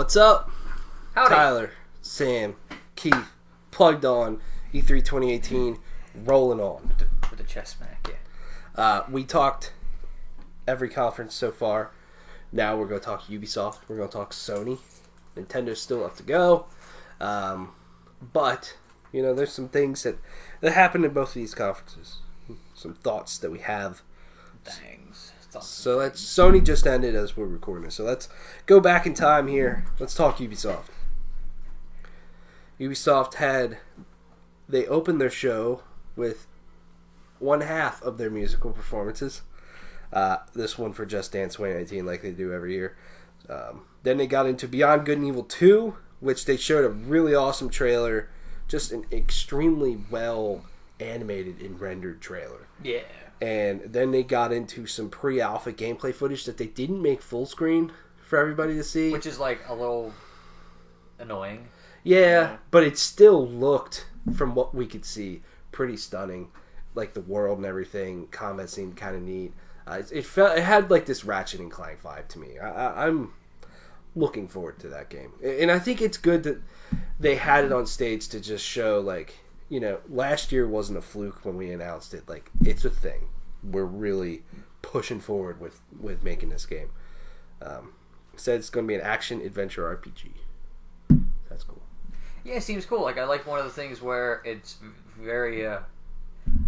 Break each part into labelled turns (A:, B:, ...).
A: What's up?
B: Howdy.
A: Tyler, Sam, Keith, plugged on, E3 2018, rolling on.
B: With a chest smack, yeah.
A: We talked every conference so far. Now we're going to talk Ubisoft. We're going to talk Sony. Nintendo's still up to go. But, you know, there's some things that happened in both of these conferences. Some thoughts that we have.
B: Thanks.
A: So Sony just ended as we're recording this. So let's go back in time here. Let's talk Ubisoft. Ubisoft they opened their show with one half of their musical performances. This one for Just Dance 2019 like they do every year. Then they got into Beyond Good and Evil 2, which they showed a really awesome trailer. Just an extremely well animated and rendered trailer.
B: Yeah.
A: And then they got into some pre-alpha gameplay footage that they didn't make full screen for everybody to see.
B: Which is like a little annoying.
A: Yeah, but it still looked, from what we could see, pretty stunning. Like the world and everything. Combat seemed kind of neat. It had like this Ratchet and Clank vibe to me. I'm looking forward to that game. And I think it's good that they had it on stage to just show, like, you know, last year wasn't a fluke when we announced it. Like, it's a thing. We're really pushing forward with making this game. Said it's going to be an action-adventure RPG. That's cool.
B: Yeah, it seems cool. Like, I like one of the things where it's very, I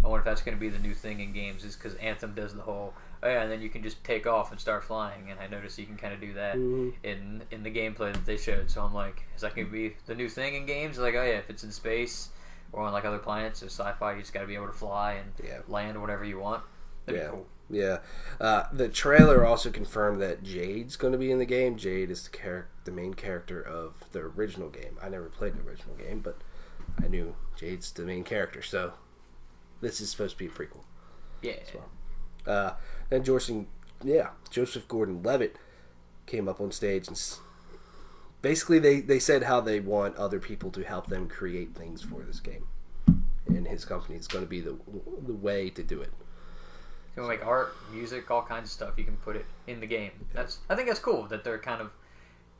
B: wonder if that's going to be the new thing in games, is because Anthem does the whole, oh yeah, and then you can just take off and start flying, and I noticed you can kind of do that in the gameplay that they showed. So I'm like, is that going to be the new thing in games? Like, oh yeah, if it's in space or on like other planets or sci-fi, you just got to be able to fly and land whatever you want. That'd be cool.
A: Yeah. The trailer also confirmed that Jade's going to be in the game. Jade is the main character of the original game. I never played the original game, but I knew Jade's the main character, so this is supposed to be a prequel.
B: Yeah.
A: As well. Then Joseph Gordon-Levitt came up on stage and basically they said how they want other people to help them create things for this game. And his company is going to be the way to do it.
B: You know, like art, music, all kinds of stuff. You can put it in the game. I think that's cool that they're kind of,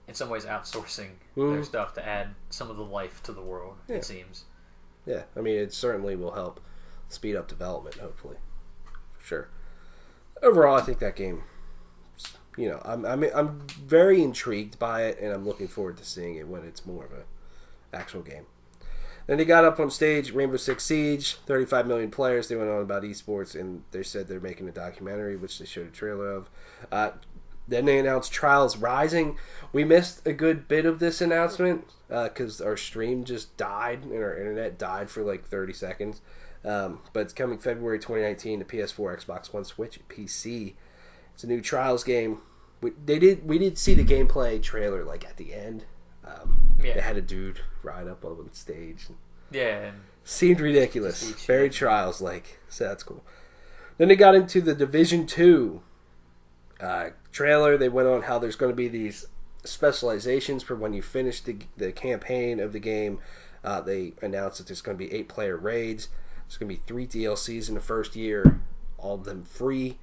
B: in some ways, outsourcing their stuff to add some of the life to the world. Yeah. It seems.
A: Yeah, I mean, it certainly will help speed up development. Hopefully, for sure. Overall, I think that game, you know, I'm very intrigued by it, and I'm looking forward to seeing it when it's more of an actual game. Then they got up on stage, Rainbow Six Siege, 35 million players. They went on about esports, and they said they're making a documentary, which they showed a trailer of. Then they announced Trials Rising. We missed a good bit of this announcement because our stream just died, and our internet died for like 30 seconds. But it's coming February 2019 to PS4, Xbox One, Switch, and PC. It's a new Trials game. We did see the gameplay trailer like at the end. They had a dude ride up on the stage.
B: Yeah.
A: Seemed ridiculous. Very Trials-like. So that's cool. Then they got into the Division 2 trailer. They went on how there's going to be these specializations for when you finish the campaign of the game. They announced that there's going to be 8-player raids. There's going to be 3 DLCs in the first year, all of them free.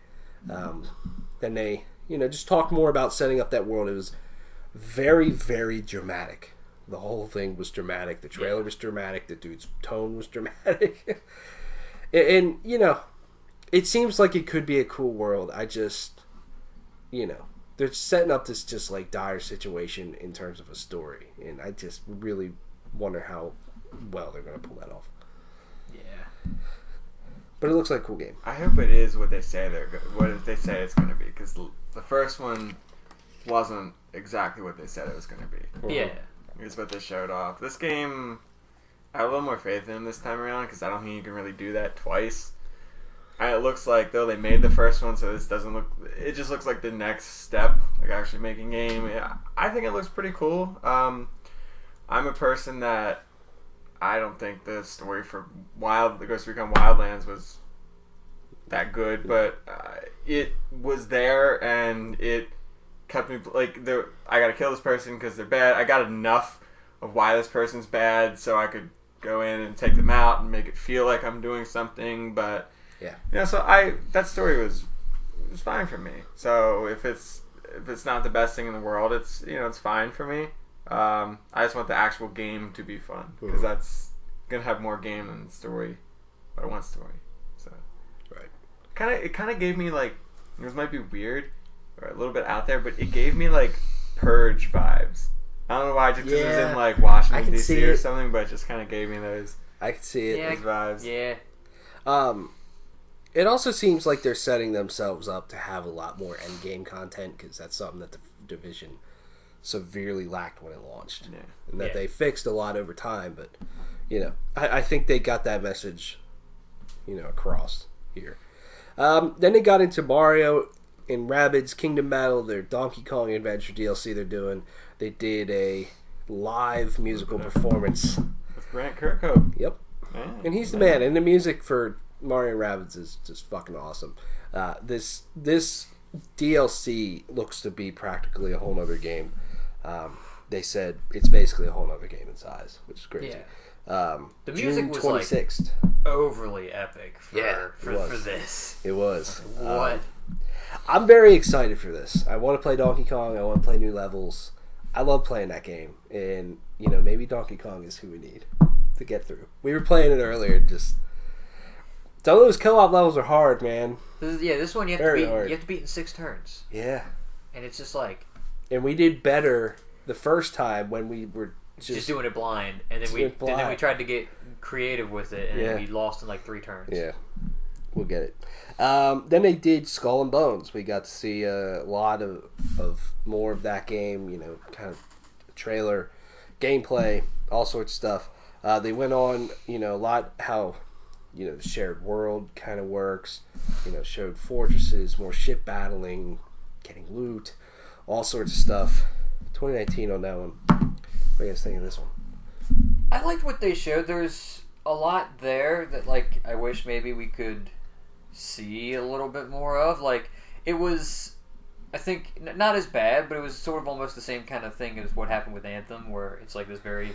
A: Then they, just talked more about setting up that world. It was very, very dramatic. The whole thing was dramatic. The trailer was dramatic. The dude's tone was dramatic. and, it seems like it could be a cool world. I just, they're setting up this just like dire situation in terms of a story. And I just really wonder how well they're going to pull that off.
B: Yeah.
A: But it looks like a cool game.
C: I hope it is what they say what they say it's going to be, because the first one wasn't exactly what they said it was going to be.
B: Yeah.
C: It's what they showed off. This game, I have a little more faith in them this time around, because I don't think you can really do that twice. And it looks like, though, they made the first one, so this doesn't look... It just looks like the next step, like actually making a game. Yeah, I think it looks pretty cool. I'm a person that... I don't think the story for the Ghost Recon Wildlands was that good, but it was there, and it kept me like, I gotta kill this person because they're bad. I got enough of why this person's bad, so I could go in and take them out and make it feel like I'm doing something. But so that story was fine for me. So if it's not the best thing in the world, it's fine for me. I just want the actual game to be fun because that's gonna have more game than story. But I want story. So
A: right.
C: It kind of gave me like, this might be weird or a little bit out there, but it gave me like Purge vibes. I don't know why, just because it was in like Washington D.C. or something, but it just kind of gave me those.
A: I can see it.
C: Those vibes.
B: Yeah.
A: It also seems like they're setting themselves up to have a lot more end game content because that's something that the Division severely lacked when it launched, and that they fixed a lot over time. But I think they got that message, across here. Then they got into Mario and Rabbids Kingdom Battle, their Donkey Kong Adventure DLC they're doing. They did a live musical performance
C: with Grant Kirkhope.
A: Yep, and he's the man. And the music for Mario and Rabbids is just fucking awesome. This DLC looks to be practically a whole nother game. They said it's basically a whole nother game in size, which is crazy.
B: Yeah. The music
A: June
B: was
A: 26th.
B: overly epic for this.
A: It was.
B: What?
A: I'm very excited for this. I want to play Donkey Kong. I want to play new levels. I love playing that game. And, maybe Donkey Kong is who we need to get through. We were playing it earlier. Just some of those co-op levels are hard, man.
B: This one you have to beat in 6 turns.
A: Yeah.
B: And it's just like...
A: And we did better the first time when we were
B: just doing it blind. And then we tried to get creative with it, and then we lost in like 3 turns.
A: Yeah. We'll get it. Then they did Skull and Bones. We got to see a lot of more of that game, kind of trailer, gameplay, all sorts of stuff. They went on, a lot how, the shared world kind of works, showed fortresses, more ship battling, getting loot, all sorts of stuff. 2019 on that one. What do you guys think of this one?
B: I liked what they showed. There's a lot there that, like, I wish maybe we could see a little bit more of. Like, it was, I think, not as bad, but it was sort of almost the same kind of thing as what happened with Anthem, where it's like this very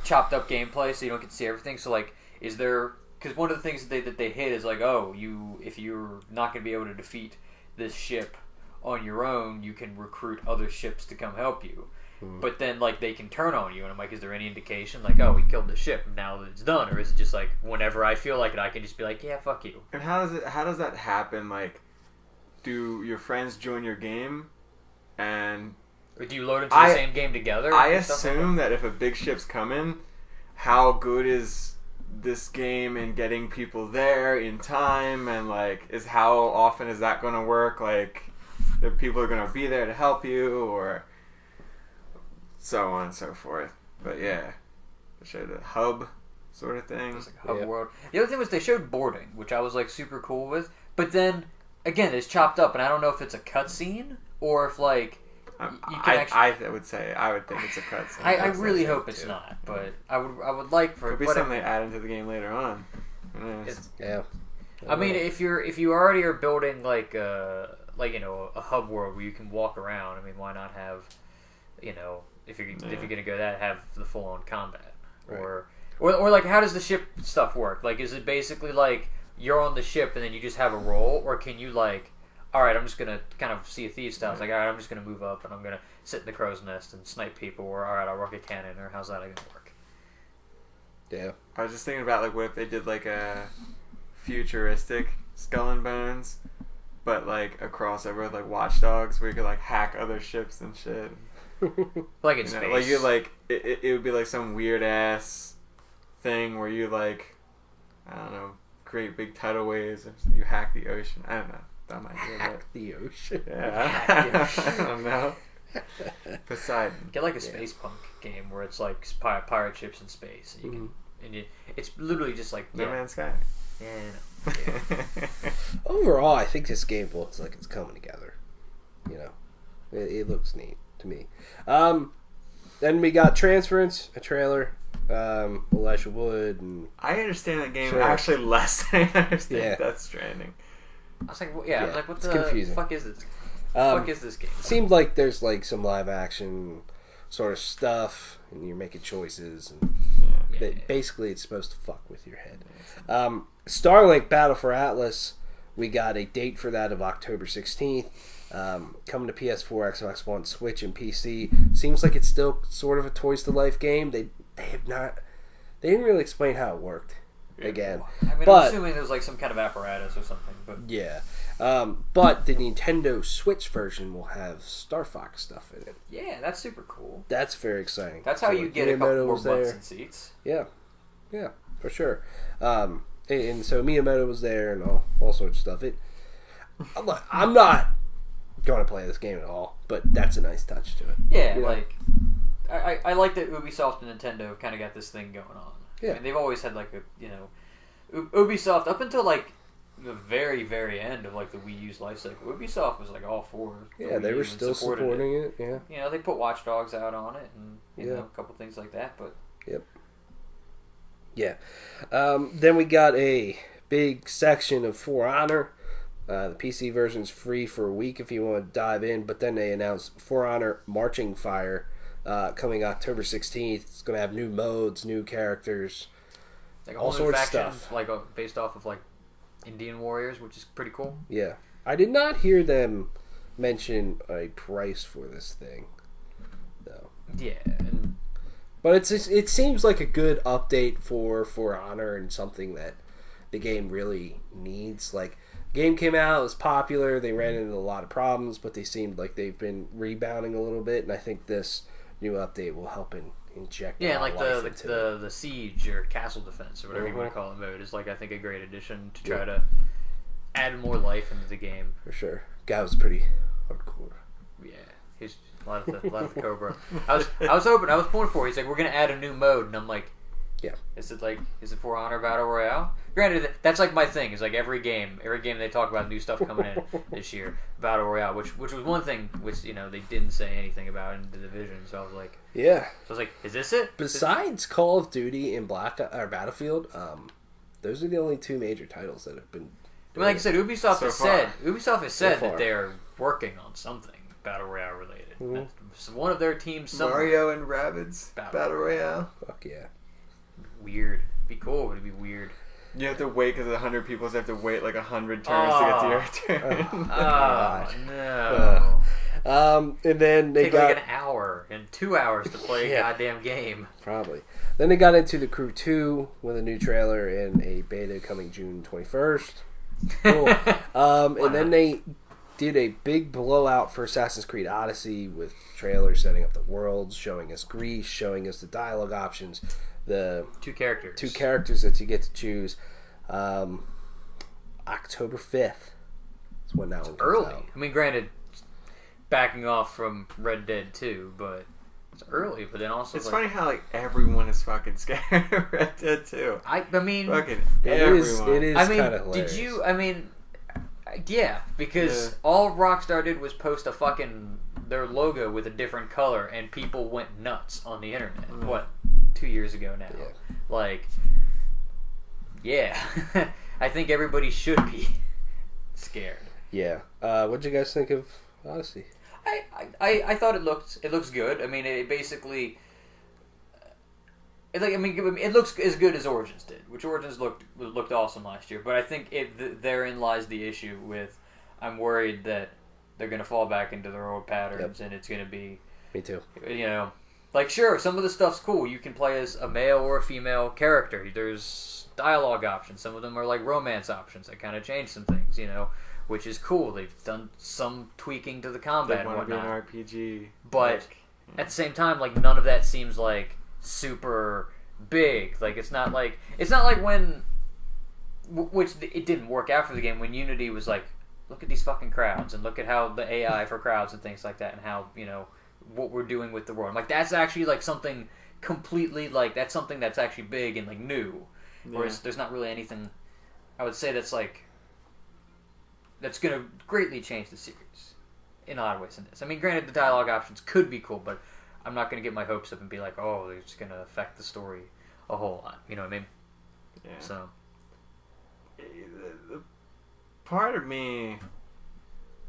B: chopped up gameplay, so you don't get to see everything. So, like, is there... Because one of the things that they hit is like, if you're not going to be able to defeat this ship on your own, you can recruit other ships to come help you. But then, like, they can turn on you, and I'm like, is there any indication, like, we killed the ship, now that it's done? Or is it just like, whenever I feel like it, I can just be like, yeah, fuck you?
C: And how does that happen? Like, do your friends join your game, and...
B: Or do you load into the same game together?
C: I assume that if a big ship's coming, how good is this game in getting people there in time, and, like, how often is that going to work? Like, the people are going to be there to help you, or... so on and so forth. But yeah, they showed a hub sort of thing.
B: It was like a hub world. The other thing was they showed boarding, which I was like super cool with. But then again, it's chopped up, and I don't know if it's a cutscene or if like you can actually.
C: I would think it's a cutscene.
B: I really hope it's not, but I would like for.
C: Could be something they add into the game later on.
A: Yeah.
B: I mean, if you already are building like a hub world where you can walk around, I mean, why not have, if you're gonna go that, have the full on combat,
A: right.
B: or like, how does the ship stuff work? Like, is it basically like you're on the ship and then you just have a role, or can you like, all right, I'm just gonna kind of Sea of Thieves style. It's like, all right, I'm just gonna move up and I'm gonna sit in the crow's nest and snipe people, or all right, I'll rock a cannon, or how's that gonna work?
A: Yeah,
C: I was just thinking about like what if they did like a futuristic Skull and Bones, but like a crossover with like Watch Dogs, where you could like hack other ships and shit.
B: Like in space.
C: Like you like it would be like some weird ass thing where you like, I don't know, create big tidal waves and you hack the ocean. I don't know. That might be
A: hack the ocean.
C: Yeah. I don't know. Poseidon.
B: Get like a space punk game where it's like pirate ships in space, and you can, it's literally just like
C: No Man's Sky.
B: Yeah.
A: Overall, I think this game looks like it's coming together. It looks neat to me. Then we got Transference, a trailer. Elisha Wood. And
C: I understand that game actually less than I understand Death Stranding.
B: I was like, like, what the
A: confusing.
B: fuck is this? Fuck is this game?
A: It seemed like there's like some live action sort of stuff, and you're making choices, and basically it's supposed to fuck with your head. Starlink Battle for Atlas, we got a date for that of October 16th. Coming to PS4, Xbox One, Switch, and PC. Seems like it's still sort of a Toys to Life game. They didn't really explain how it worked. Again,
B: I'm assuming there's like some kind of apparatus or something. But
A: yeah, but the Nintendo Switch version will have Star Fox stuff in it.
B: Yeah, that's super cool.
A: That's very exciting.
B: That's how you get a couple more butts and seats.
A: Yeah, for sure. And so Miyamoto was there and all sorts of stuff. I'm not going to play this game at all, but that's a nice touch to it.
B: Yeah, like I like that Ubisoft and Nintendo kind of got this thing going on.
A: Yeah,
B: I mean, they've always had like Ubisoft up until like the very, very end of like the Wii U's life cycle. Ubisoft was like all for
A: yeah, they were still supporting it. Yeah,
B: you know, they put Watch Dogs out on it and you know, a couple things like that. But
A: yeah. Then we got a big section of For Honor. The PC version's free for a week if you want to dive in, but then they announced For Honor Marching Fire coming October 16th. It's going to have new modes, new characters,
B: like
A: all sorts of stuff.
B: Like based off of like Indian warriors, which is pretty cool.
A: Yeah. I did not hear them mention a price for this thing, though.
B: Yeah.
A: But it seems like a good update for Honor and something that the game really needs. Like, game came out, it was popular, they ran into a lot of problems, but they seemed like they've been rebounding a little bit, and I think this new update will help inject
B: like
A: life into it.
B: the siege or castle defense or whatever you want to call it mode is like I think a great addition to try to add more life into the game.
A: For sure. Guy was pretty hardcore.
B: Yeah. He's a lot of the Cobra. I was pulling for. He's like, we're gonna add a new mode, and I'm like,
A: yeah.
B: Is it For Honor Battle Royale? Granted, that's like my thing. Is like every game they talk about new stuff coming in this year, Battle Royale, which was one thing which they didn't say anything about in the Division. So I was like,
A: yeah.
B: So I was like, is this it?
A: Besides Call of Duty and Battlefield, those are the only two major titles that have been.
B: I mean, like I said, Ubisoft has said that they're working on something Battle Royale related. Mm-hmm. One of their teams,
C: Mario and Rabbids Battle Royale.
A: Fuck yeah.
B: Weird. It'd be cool, but it'd be weird.
C: You have to wait because 100 people have to wait like 100 turns to get to your turn.
B: No.
A: And then they got
B: like an hour and 2 hours to play a goddamn game.
A: Probably. Then they got into The Crew 2 with a new trailer and a beta coming June 21st. Cool. And then they did a big blowout for Assassin's Creed Odyssey with trailers setting up the worlds, showing us Greece, showing us the dialogue options. The two characters that you get to choose. October 5th is when that one comes out.
B: I mean, granted, backing off from Red Dead 2, but it's early. But then also,
C: it's funny how like everyone is fucking scared of Red Dead 2.
B: I mean,
C: fucking
A: everyone. It is.
B: I mean,
A: kind of hilarious.
B: did you? I mean, yeah, because all Rockstar did was post their logo with a different color, and people went nuts on the internet. Mm. What? 2 years ago now. Yeah. I think everybody should be scared.
A: Yeah. What'd you guys think of Odyssey?
B: I thought it looks good. I mean, it basically it looks as good as Origins did, which Origins looked awesome last year. But I think therein lies the issue with I'm worried that they're going to fall back into their old patterns, and it's going to be.
A: Me too.
B: Like, sure, some of the stuff's cool. You can play as a male or a female character. There's dialogue options. Some of them are like romance options that kind of change some things, which is cool. They've done some tweaking to the combat and whatnot.
C: They want to be an RPG.
B: But at the same time, like, none of that seems like super big. Like, it's not like when, which it didn't work out for the game, when Unity was like, look at these fucking crowds and look at how the AI for crowds and things like that and how, what we're doing with the world. Like, that's actually like something completely like that's something that's actually big and like new. Whereas there's not really anything I would say that's like that's gonna greatly change the series in a lot of ways in this. I mean, granted, the dialogue options could be cool, but I'm not gonna get my hopes up and be like, oh, it's gonna affect the story a whole lot. You know what I mean?
C: Yeah.
B: So
C: the part of me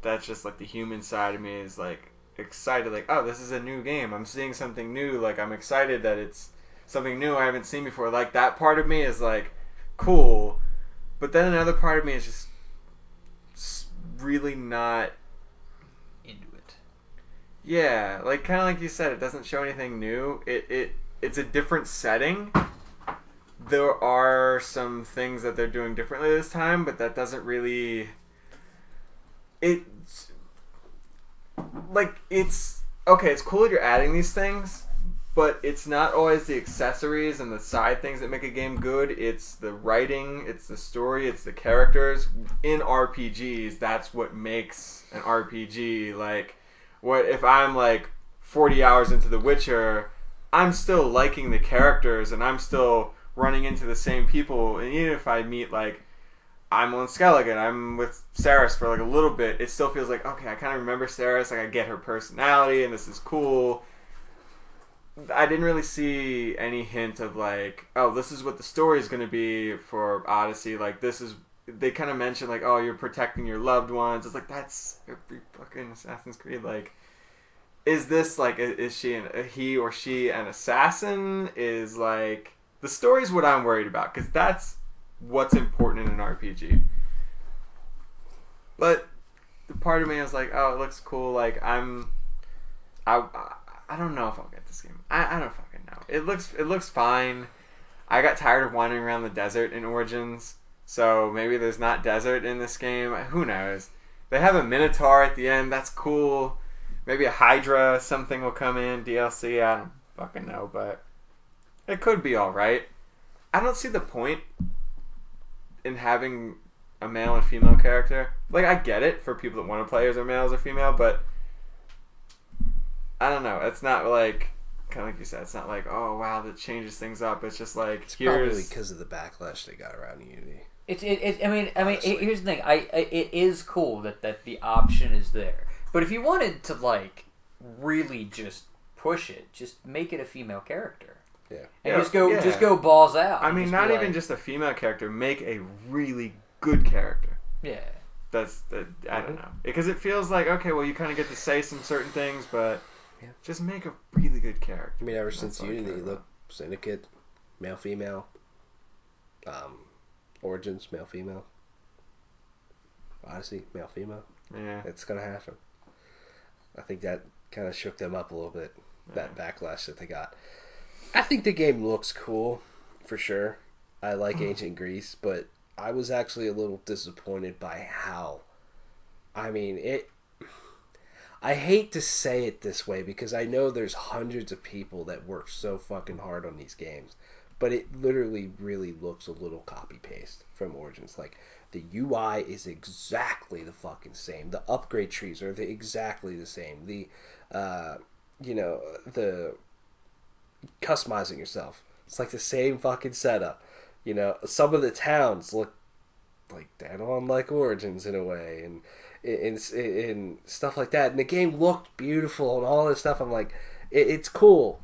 C: that's just like the human side of me is like excited, like, oh, this is a new game. I'm seeing something new. Like, I'm excited that it's something new I haven't seen before. Like, that part of me is like cool, but then another part of me is just really not Yeah, like kind of like you said, it doesn't show anything new. It's a different setting. There are some things that they're doing differently this time, but that doesn't really. It's like it's okay. It's cool that you're adding these things, but it's not always the accessories and the side things that make a game good. It's the writing, it's the story, it's the characters. In RPGs, that's what makes an RPG. Like, what if I'm like 40 hours into The Witcher, I'm still liking the characters and I'm still running into the same people. And even if I meet like, I'm on Skellige, I'm with Saris for like a little bit, it still feels like, okay, I kind of remember Saris, like I get her personality and this is cool. I didn't really see any hint of like, oh, this is what the story is going to be for Odyssey. Like, this is, they kind of mentioned like, oh, you're protecting your loved ones. It's like, that's every fucking Assassin's Creed. Like, is this like, is he or she an assassin? Is like, the story's what I'm worried about, because that's what's important in an RPG. But the part of me is like, oh, it looks cool. Like, I don't know if I'll get this game. I don't fucking know. It looks fine. I got tired of wandering around the desert in Origins, so maybe there's not desert in this game. Who knows? They have a Minotaur at the end. That's cool. Maybe a Hydra, something will come in, DLC. I don't fucking know, but it could be alright. I don't see the point in having a male and female character. Like, I get it for people that want to play as a male or female, but I don't know. It's not like, kind of like you said, it's not like, oh wow, that changes things up. It's just like,
A: it's probably because of the backlash they got around Unity.
B: Here's the thing. It is cool that the option is there. But if you wanted to like really just push it, just make it a female character.
A: Yeah.
B: And just go balls out.
C: I mean, not even just a female character. Make a really good character.
B: Yeah.
C: I don't know, because it feels like, okay, well, you kind of get to say some certain things, but just make a really good character.
A: I mean, ever since Unity, look, Syndicate, male, female, Origins, male, female, Odyssey, male, female.
C: Yeah,
A: it's gonna happen. I think that kind of shook them up a little bit. That backlash that they got. I think the game looks cool, for sure. I like Ancient Greece, but I was actually a little disappointed by how. I mean, I hate to say it this way because I know there's hundreds of people that work so fucking hard on these games, but it literally really looks a little copy-paste from Origins. Like, the UI is exactly the fucking same. The upgrade trees are exactly the same. The, the customizing yourself. It's like the same fucking setup. You know, some of the towns look like dead on like Origins in a way, and stuff like that. And the game looked beautiful and all this stuff. I'm like, it's cool.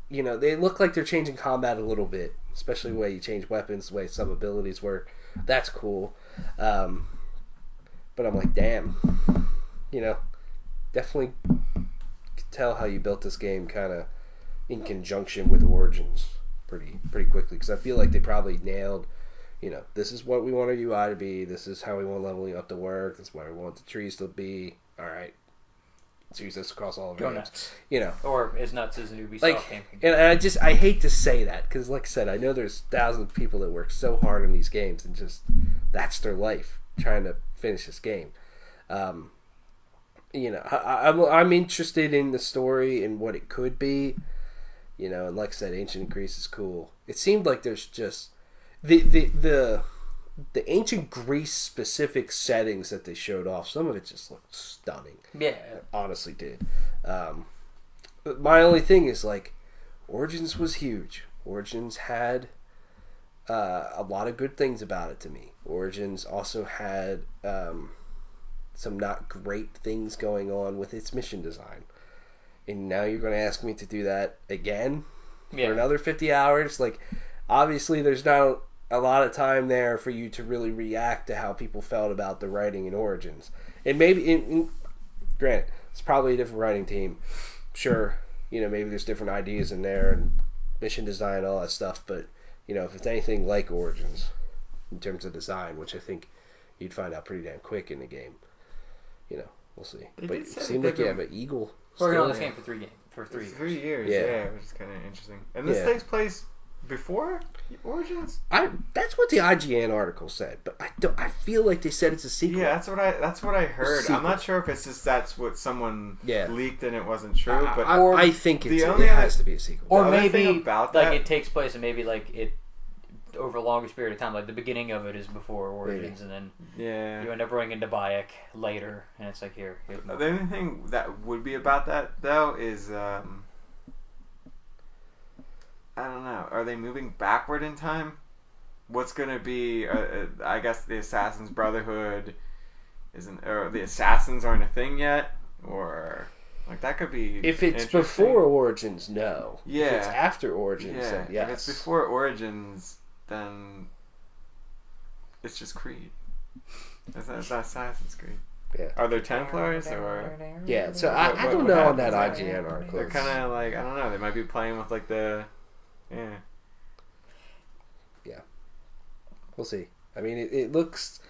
A: You know, they look like they're changing combat a little bit, especially the way you change weapons, the way some abilities work. That's cool. But I'm like, damn. You know, definitely could tell how you built this game kind of in conjunction with Origins pretty quickly, because I feel like they probably nailed, you know, this is what we want our UI to be, this is how we want leveling up to work, this is where we want the trees to be. Alright, let's use this across all of
B: Go
A: games.
B: nuts.
A: You know,
B: or as nuts as an Ubisoft
A: like,
B: game.
A: and I hate to say that, because like I said, I know there's thousands of people that work so hard on these games and just that's their life, trying to finish this game. You know, I'm interested in the story and what it could be. You know, and like I said, Ancient Greece is cool. It seemed like there's just the Ancient Greece specific settings that they showed off. Some of it just looked stunning.
B: Yeah,
A: it honestly did. But my only thing is like, Origins was huge. Origins had a lot of good things about it to me. Origins also had some not great things going on with its mission design. And now you're going to ask me to do that again for another 50 hours? Like, obviously there's not a lot of time there for you to really react to how people felt about the writing in Origins. And maybe, granted, it's probably a different writing team. Sure, you know, maybe there's different ideas in there and mission design and all that stuff. But, you know, if it's anything like Origins in terms of design, which I think you'd find out pretty damn quick in the game, you know, we'll see. But it seemed like you have an eagle
B: Working on this game for 3
C: years.
A: Yeah.
C: Yeah, which is kind of interesting. And this takes place before Origins.
A: That's what the IGN article said, but I feel like they said it's a sequel.
C: Yeah, that's what I heard. I'm not sure if it's just that's what someone leaked and it wasn't true. But
A: I think it has to be a sequel.
B: Or maybe it takes place and maybe it over a longer period of time. Like the beginning of it is before Origins, and then you end up running into Bayek later, and it's like here.
C: The only thing that would be about that though is I don't know. Are they moving backward in time? What's gonna be? I guess the Assassin's Brotherhood isn't, or the Assassins aren't a thing yet, or like that could be.
A: If it's before Origins, no.
C: Yeah.
A: If it's after Origins, then yes.
C: If it's before Origins, then it's just Creed. It's Assassin's Creed.
A: Yeah.
C: Are there Templars or?
A: Yeah. So I don't know on that IGN article.
C: They're kind of like, I don't know. They might be playing with like the. Yeah.
A: We'll see. I mean, it looks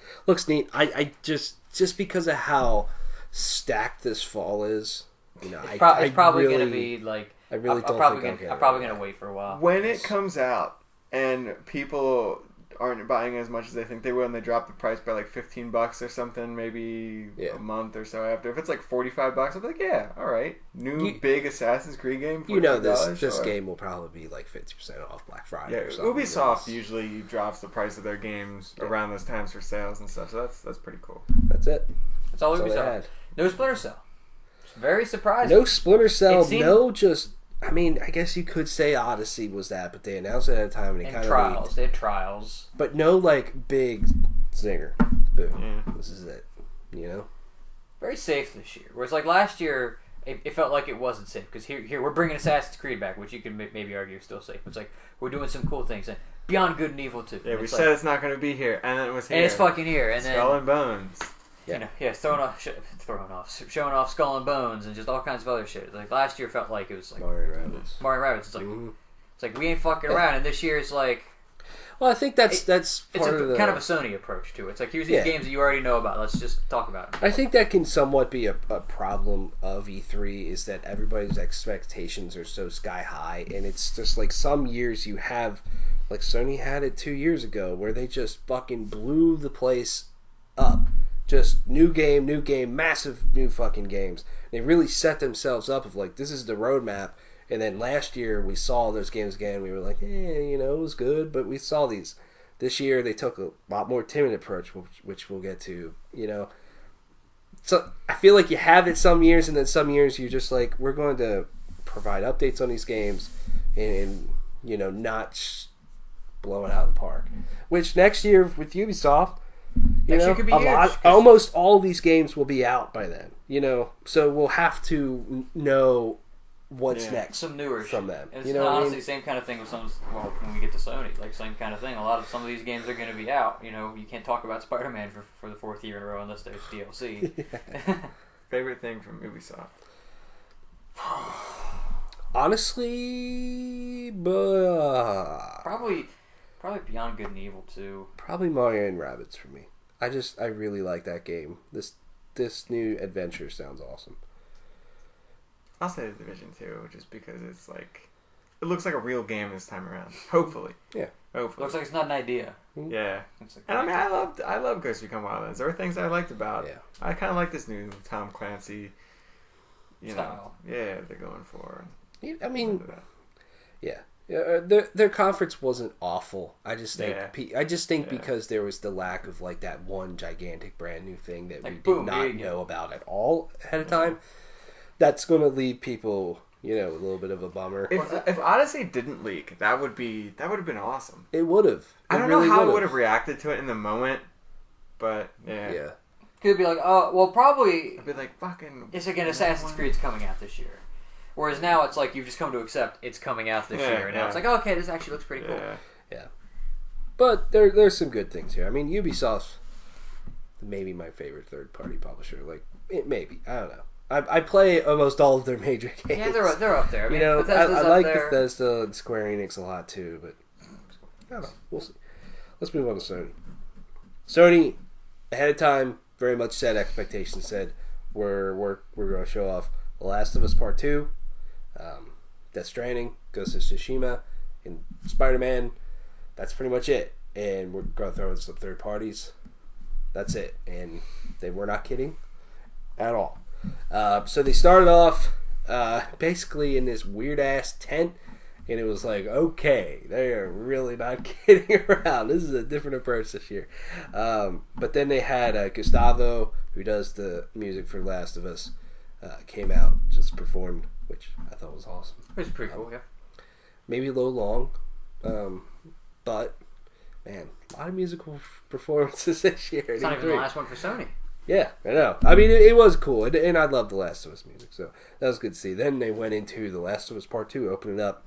A: neat. I just because of how stacked this fall is, you know,
B: it's probably going to be like.
A: I really don't think
B: I'm probably going to wait for a while.
C: When it comes out and people aren't buying as much as they think they will, and they drop the price by like $15 or something, maybe a month or so after. If it's like $45, I'll be like, yeah, all right, big Assassin's Creed game.
A: You know, this game will probably be like 50% off Black Friday.
C: Yeah,
A: or something.
C: Ubisoft usually drops the price of their games around those times for sales and stuff. So that's pretty cool.
A: That's it.
B: That's all Ubisoft had. No Splinter Cell. It's very surprising.
A: No Splinter Cell. I mean, I guess you could say Odyssey was that, but they announced it at a time and it kind of
B: Trials. They had Trials.
A: But no, like, big zinger. Boom. Yeah. This is it. You know?
B: Very safe this year. Whereas, like, last year, it felt like it wasn't safe. Because here we're bringing Assassin's Creed back, which you can maybe argue is still safe. It's like, we're doing some cool things. And Beyond Good and Evil 2.
C: Yeah, we said it's not going to be here, and then it was here.
B: And it's fucking here. And
C: Skull and Bones.
B: Yeah. Showing off Skull and Bones and just all kinds of other shit. Like last year felt like it was like
A: Mario Rabbids.
B: It's like it's like we ain't fucking around, and this year it's like.
A: Well, I think that's part
B: of kind of a Sony approach to it. It's like here's these games that you already know about. Let's just talk about them.
A: I think that can somewhat be a problem of E3 is that everybody's expectations are so sky high, and it's just like some years you have, like Sony had it 2 years ago, where they just fucking blew the place up. Just new game, massive new fucking games. They really set themselves up of like, this is the roadmap. And then last year we saw those games again. We were like, it was good, but we saw these. This year they took a lot more timid approach, which we'll get to, So I feel like you have it some years, and then some years you're just like, we're going to provide updates on these games and not blow it out of the park. Which next year with Ubisoft,
B: could be huge,
A: almost all these games will be out by then. So we'll have to know what's next.
B: Some newer
A: from them.
B: It's honestly same kind of thing with when we get to Sony, like same kind of thing. Some of these games are going to be out. You can't talk about Spider-Man for the fourth year in a row unless there's DLC.
C: Favorite thing from Ubisoft?
A: Honestly,
B: Probably Beyond Good and Evil 2.
A: Probably Mario and Rabbids for me. I really like that game. This new adventure sounds awesome.
C: I'll say The Division 2, just because it's like, it looks like a real game this time around. Hopefully.
A: Yeah.
B: Hopefully. Looks like it's not an idea.
C: Yeah. And I mean, I love Ghost Recon Wildlands. There were things I liked about it. Yeah. I kind of like this new Tom Clancy,
B: style.
C: Yeah, they're going for.
A: I mean, yeah. Their conference wasn't awful. I just think because there was the lack of like that one gigantic brand new thing that we did not know about at all ahead of time. That's going to leave people, a little bit of a bummer.
C: If Odyssey didn't leak, that would have been awesome.
A: It would have.
C: I don't know how I would have reacted to it in the moment, but yeah.
A: Yeah.
B: Could be like, probably.
C: I'd be like, fucking.
B: It's again, Assassin's Creed's coming out this year. Whereas now it's like you've just come to accept it's coming out this year, and now it's like, okay, this actually looks pretty cool.
A: Yeah. But there's some good things here. I mean, Ubisoft's maybe my favorite third-party publisher. Like, maybe. I don't know. I play almost all of their major games.
B: Yeah, they're up there. I mean,
A: I like Bethesda and Square Enix a lot too, but I don't know. We'll see. Let's move on to Sony. Sony, ahead of time, very much set expectations. Said we're going to show off The Last of Us Part 2, Death Stranding, Ghost of Tsushima, and Spider-Man. That's pretty much it. And we're going to throw in some third parties. That's it. And they were not kidding at all. So they started off basically in this weird-ass tent. And it was like, okay, they are really not kidding around. This is a different approach this year. But then they had Gustavo, who does the music for Last of Us, came out, just performed, which I thought was awesome.
B: It was pretty cool, yeah.
A: Maybe a little long, but, man, a lot of musical performances this year.
B: It's not even the last one for Sony.
A: Yeah, I know. I mean, it was cool, and I love The Last of Us music, so that was good to see. Then they went into The Last of Us Part 2, opening up.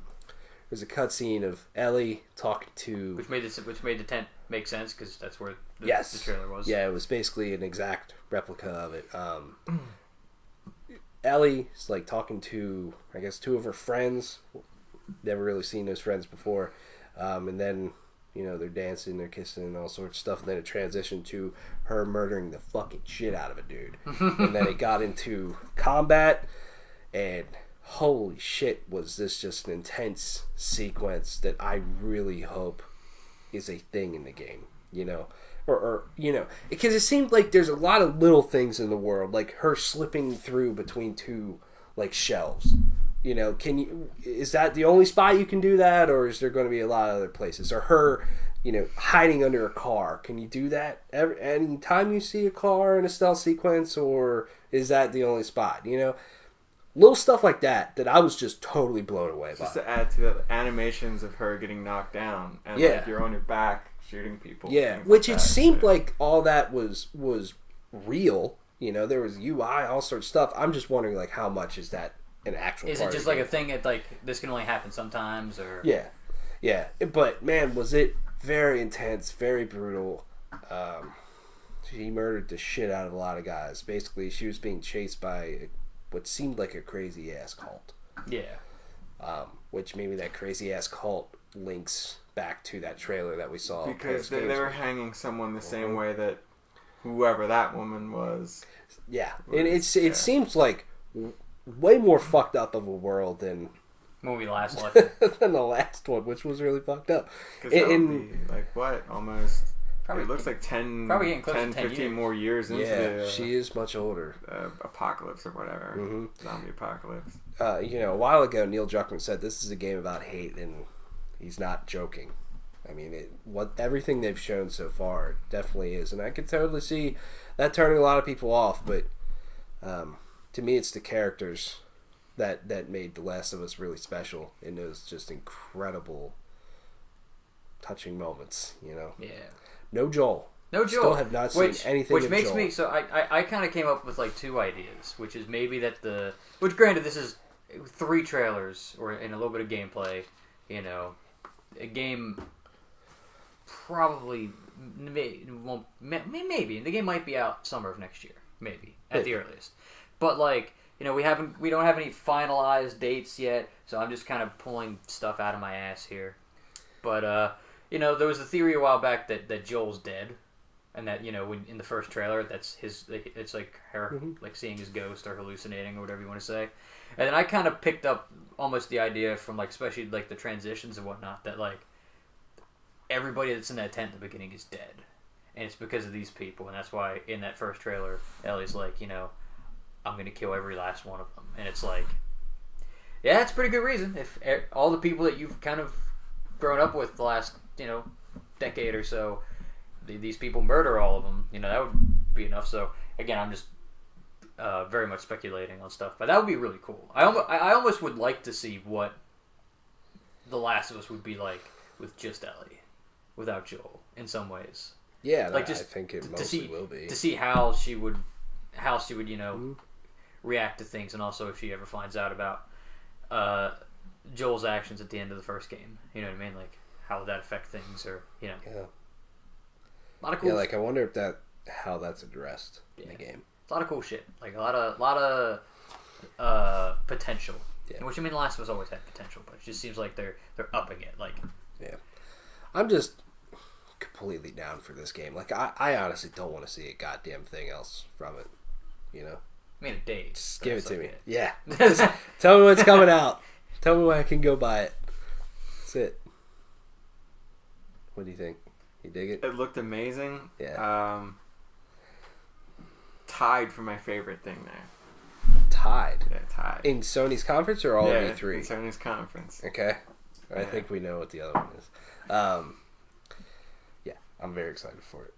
A: There's a cutscene of Ellie talking to...
B: Which made the tent make sense, because that's where the trailer was.
A: Yeah, it was basically an exact replica of it. Ellie's like talking to, I guess, two of her friends. Never really seen those friends before. And then, you know, they're dancing, they're kissing, and all sorts of stuff. And then it transitioned to her murdering the fucking shit out of a dude. And then it got into combat, and... holy shit, was this just an intense sequence that I really hope is a thing in the game, you know? Or you know, because it seemed like there's a lot of little things in the world, like her slipping through between two, like, shelves. You know, is that the only spot you can do that, or is there going to be a lot of other places? Or her, you know, hiding under a car. Can you do that any time you see a car in a stealth sequence, or is that the only spot, you know? Little stuff like that I was just totally blown away by.
C: Just to add to the animations of her getting knocked down and like you're on your back shooting people.
A: Yeah, which like it seemed like all that was real. You know, there was UI, all sorts of stuff. I'm just wondering, like, how much is that an actual
B: Is
A: part
B: it just like a thing that, like, this can only happen sometimes, or...
A: Yeah. But, man, was it very intense, very brutal. She murdered the shit out of a lot of guys. Basically, she was being chased by... what seemed like a crazy ass cult.
B: Yeah.
A: Which maybe that crazy ass cult links back to that trailer that we saw.
C: Because they were hanging someone the same way that whoever that woman was.
A: Yeah. And it seems like way more fucked up of a world than
B: movie last left
A: than the last one, which was really fucked up.
C: Because that would be like what? Almost... Probably, it looks like 10,
B: 10
C: 15 more years into the...
A: she is much older.
C: Apocalypse or whatever. Mm-hmm. Zombie apocalypse.
A: You know, a while ago, Neil Druckmann said this is a game about hate, and he's not joking. I mean, everything they've shown so far definitely is, and I could totally see that turning a lot of people off, but to me, it's the characters that made The Last of Us really special in those just incredible, touching moments, you know?
B: Yeah.
A: No Joel. Still have not seen anything
B: which
A: of
B: makes
A: Joel.
B: me... So I kind of came up with like two ideas, which is maybe that which granted, this is 3 trailers or and a little bit of gameplay, you know. A game probably... maybe. The game might be out summer of next year. Maybe. At the earliest. But like... You know, we don't have any finalized dates yet, so I'm just kind of pulling stuff out of my ass here. But, you know, there was a theory a while back that Joel's dead, and that, you know, when in the first trailer, that's it's like her, like, seeing his ghost or hallucinating or whatever you want to say. And then I kind of picked up almost the idea from, like, especially, like, the transitions and whatnot, that, like, everybody that's in that tent at the beginning is dead. And it's because of these people, and that's why in that first trailer, Ellie's like, you know, I'm going to kill every last one of them. And it's like, yeah, that's a pretty good reason. If all the people that you've kind of grown up with the last, you know, decade or so, these people murder all of them, you know, that would be enough. So, again, I'm just very much speculating on stuff. But that would be really cool. I almost would like to see what The Last of Us would be like with just Ellie, without Joel, in some ways.
A: Yeah,
B: like just
A: I think it mostly will be.
B: To see how she would, you know, react to things, and also if she ever finds out about Joel's actions at the end of the first game. You know what I mean? Like, how would that affect things, or, you know.
A: Yeah.
B: A lot of cool
A: shit. Like, I wonder if how that's addressed in the game.
B: It's a lot of cool shit. Like, a lot of potential. Yeah. Which, I mean, The Last of Us always had potential, but it just seems like they're upping it. Like,
A: yeah. I'm just completely down for this game. Like, I honestly don't want to see a goddamn thing else from it. You know?
B: I mean, a date.
A: Just give it to me.
B: It.
A: Yeah. Just tell me what's coming out. Tell me when I can go buy it. That's it. What do you think? You dig it?
C: It looked amazing.
A: Yeah.
C: Tied for my favorite thing there.
A: Tied?
C: Yeah, tied.
A: In Sony's conference or all of E3?
C: In Sony's conference.
A: Okay. I think we know what the other one is. Yeah, I'm very excited for it.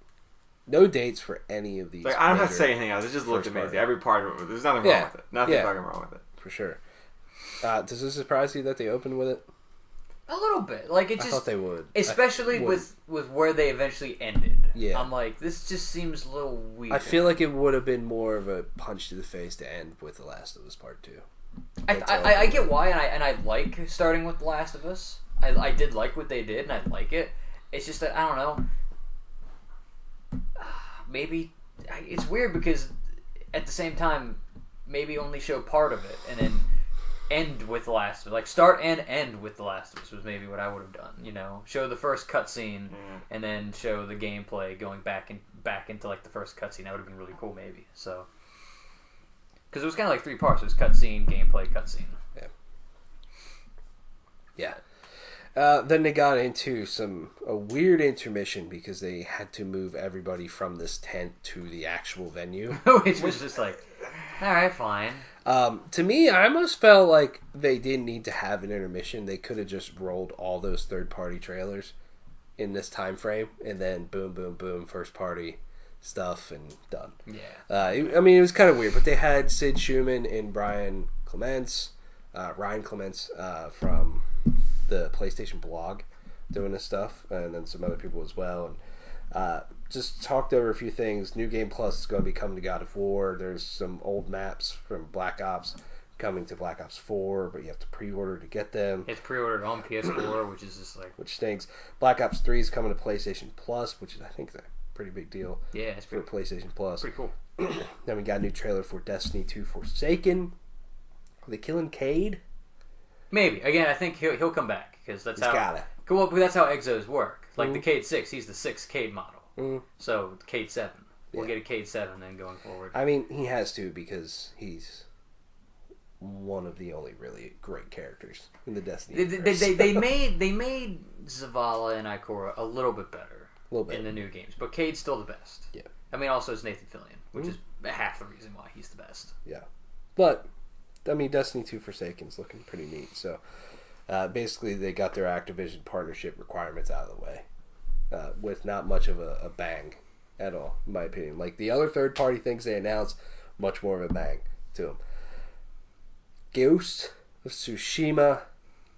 A: No dates for any of these.
C: Like, I don't have to say anything else. It just looked amazing. Every part of it. There's nothing wrong with it. Nothing fucking wrong with it.
A: For sure. Does this surprise you that they opened with it?
B: A little bit. Like, it just...
A: I thought they would.
B: Especially with where they eventually ended.
A: Yeah.
B: I'm like, this just seems a little weird.
A: I feel like it would have been more of a punch to the face to end with The Last of Us Part 2.
B: I get why, and I like starting with The Last of Us. I did like what they did, and I like it. It's just that, I don't know... Maybe it's weird because at the same time, maybe only show part of it and then end with The Last of Us. Like start and end with The Last of Us was maybe what I would have done. You know, show the first cutscene and then show the gameplay going back into like the first cutscene. That would have been really cool, maybe. So because it was kind of like 3 parts. It was cutscene, gameplay, cutscene.
A: Yeah. Then they got into a weird intermission because they had to move everybody from this tent to the actual venue.
B: Which was just like, alright, fine.
A: To me, I almost felt like they didn't need to have an intermission. They could have just rolled all those third-party trailers in this time frame, and then boom, boom, boom, first-party stuff, and done.
B: Yeah.
A: I mean, it was kind of weird, but they had Sid Schumann and Ryan Clements from the PlayStation blog doing this stuff, and then some other people as well, and just talked over a few things. New Game Plus is going to be coming to God of War. There's some old maps from Black Ops coming to Black Ops 4, but you have to pre-order to get them.
B: It's pre-ordered on PS4, which is just like...
A: Which stinks. Black Ops 3 is coming to PlayStation Plus, which is, I think, is a pretty big deal.
B: Yeah, it's
A: for PlayStation Plus.
B: Pretty cool.
A: Then we got a new trailer for Destiny 2 Forsaken. Are they killing Cade?
B: Maybe. Again, I think he'll come back because that's
A: gotta.
B: Well, that's how exos work. Like the Cade 6, he's the 6th Cade model. So Cade 7, we'll get a Cade 7 then going forward.
A: I mean, he has to because he's one of the only really great characters in the Destiny.
B: They made Zavala and Ikora a little bit better in the new games, but Cade's still the best.
A: Yeah.
B: I mean, also it's Nathan Fillion, which is half the reason why he's the best.
A: Yeah, but. I mean, Destiny 2 Forsaken's looking pretty neat. So, basically, they got their Activision partnership requirements out of the way with not much of a bang at all, in my opinion. Like, the other third-party things they announced, much more of a bang to them. Ghost of Tsushima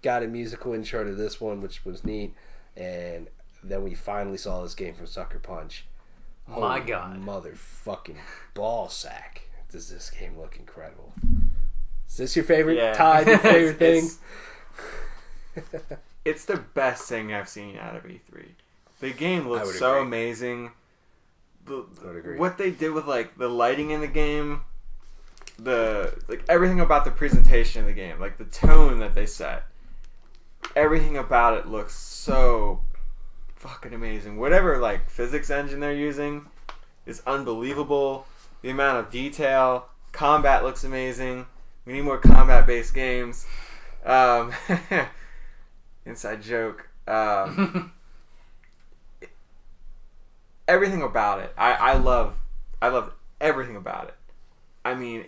A: got a musical intro to this one, which was neat. And then we finally saw this game from Sucker Punch.
B: My God.
A: Motherfucking ball sack. Does this game look incredible? Is this your favorite? Yeah. Todd, your favorite thing?
C: It's the best thing I've seen out of E3. The game looks so amazing.
A: I would agree.
C: What they did with like the lighting in the game, everything about the presentation of the game, like the tone that they set, everything about it looks so fucking amazing. Whatever like physics engine they're using is unbelievable. The amount of detail, combat looks amazing. We need more combat-based games. Inside joke. Everything about it. I love everything about it. I mean,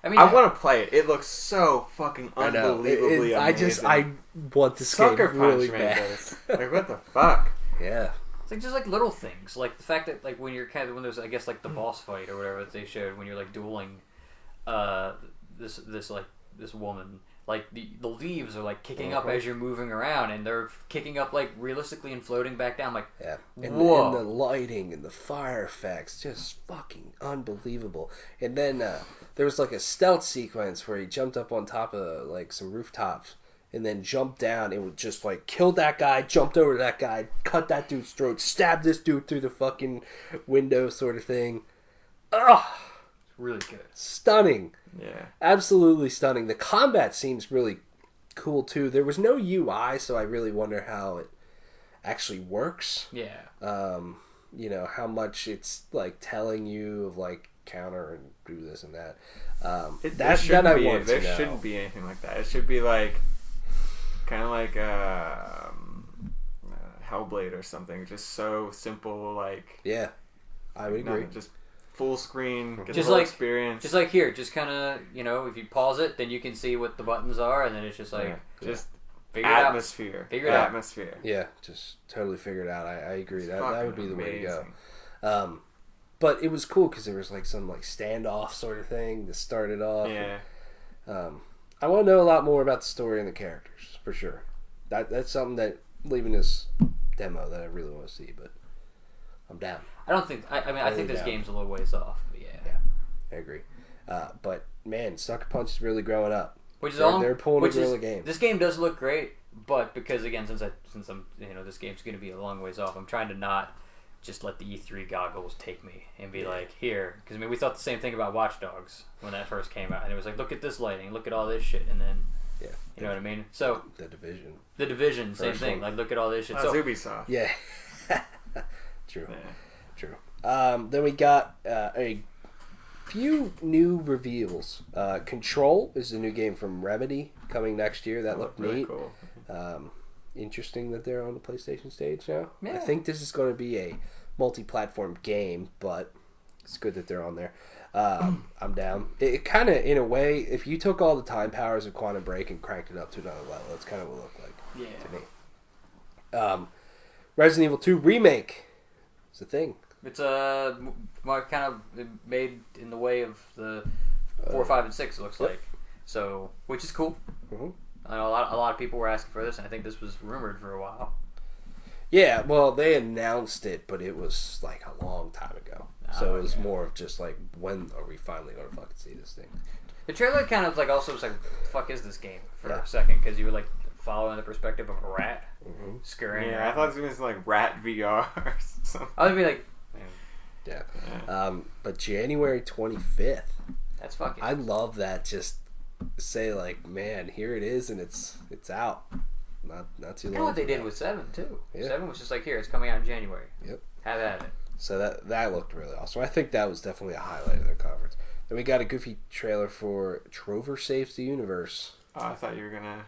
C: I want to play it. It looks so fucking unbelievably amazing.
A: I want this
C: Sucker
A: game
C: Punch
A: really
C: made
A: bad.
C: this. Like, what the fuck?
A: Yeah.
B: It's like just like little things, like the fact that like when you're when there's I guess like the boss fight or whatever that they showed when you're like dueling, this woman, like the leaves are like kicking up as you're moving around, and they're kicking up like realistically and floating back down. Like
A: and
B: whoa,
A: and the lighting and the fire effects, just fucking unbelievable. And then there was like a stealth sequence where he jumped up on top of like some rooftops. And then jumped down and would just like kill that guy, jumped over to that guy, cut that dude's throat, stabbed this dude through the fucking window sort of thing. Ugh!
B: Really good.
A: Stunning.
C: Yeah.
A: Absolutely stunning. The combat seems really cool too. There was no UI, so I really wonder how it actually works.
B: Yeah.
A: how much it's like telling you of like counter and do this and that. There
C: shouldn't be anything like that. It should be like kind of like Hellblade or something. Just so simple, like
A: I would agree.
C: Just full screen, get
B: just
C: the whole
B: like
C: experience.
B: Just like here, just kind of if you pause it, then you can see what the buttons are, and then it's just like
C: just
B: figure it out.
C: Atmosphere.
B: Figure it out.
C: Atmosphere.
A: Yeah, just totally figure it out. I agree. That would be the way to go. But it was cool because there was like some like standoff sort of thing that started off.
C: Yeah.
A: And, I want to know a lot more about the story and the characters for sure. That's something that leaving this demo that I really want to see, but I'm down.
B: I don't think. I think this game's a little ways off, but yeah,
A: I agree. But man, Sucker Punch is really growing up.
B: Which is
A: they're pulling a guerrilla game.
B: This game does look great, but because again, since I'm this game's going to be a long ways off, I'm trying to not just let the E3 goggles take me and be like, here, because we thought the same thing about Watch Dogs when that first came out, and it was like, look at this lighting, look at all this shit, and then you know what I mean. So
A: the
B: Division, same thing. Like, look at all this shit.
C: So Ubisoft.
A: Yeah. True. Then we got a few new reveals. Control is the new game from Remedy coming next year. That looked
C: really
A: neat.
C: Cool.
A: Interesting that they're on the PlayStation stage now.
B: Yeah.
A: I think this is going to be a multi-platform game, but it's good that they're on there. I'm down. It kind of, in a way, if you took all the time powers of Quantum Break and cranked it up to another level, that's kind of what it looked like to me. Resident Evil 2 Remake is a thing.
B: It's kind of made in the way of the 4, 5, and 6. It looks like so, which is cool.
A: Mm-hmm.
B: I know a lot of people were asking for this, and I think this was rumored for a while.
A: Yeah, well, they announced it, but it was like a long time ago. So it was more of just like, when are we finally going to fucking see this thing?
B: The trailer kind of like also was like, what the fuck is this game for a second? Because you were like following the perspective of a rat scurrying around.
C: I thought it was like Rat VR or something.
B: I would be like,
A: but January 25th.
B: That's fucking.
A: I love that. Just say like, man, here it is, and it's out. Not too long.
B: You know what they did with 7 too.
A: Yeah.
B: 7 was just like, here, it's coming out in January.
A: Yep.
B: Have at it.
A: So that looked really awesome. I think that was definitely a highlight of their conference. Then we got a goofy trailer for Trover Saves the Universe.
C: Oh, I thought you were gonna.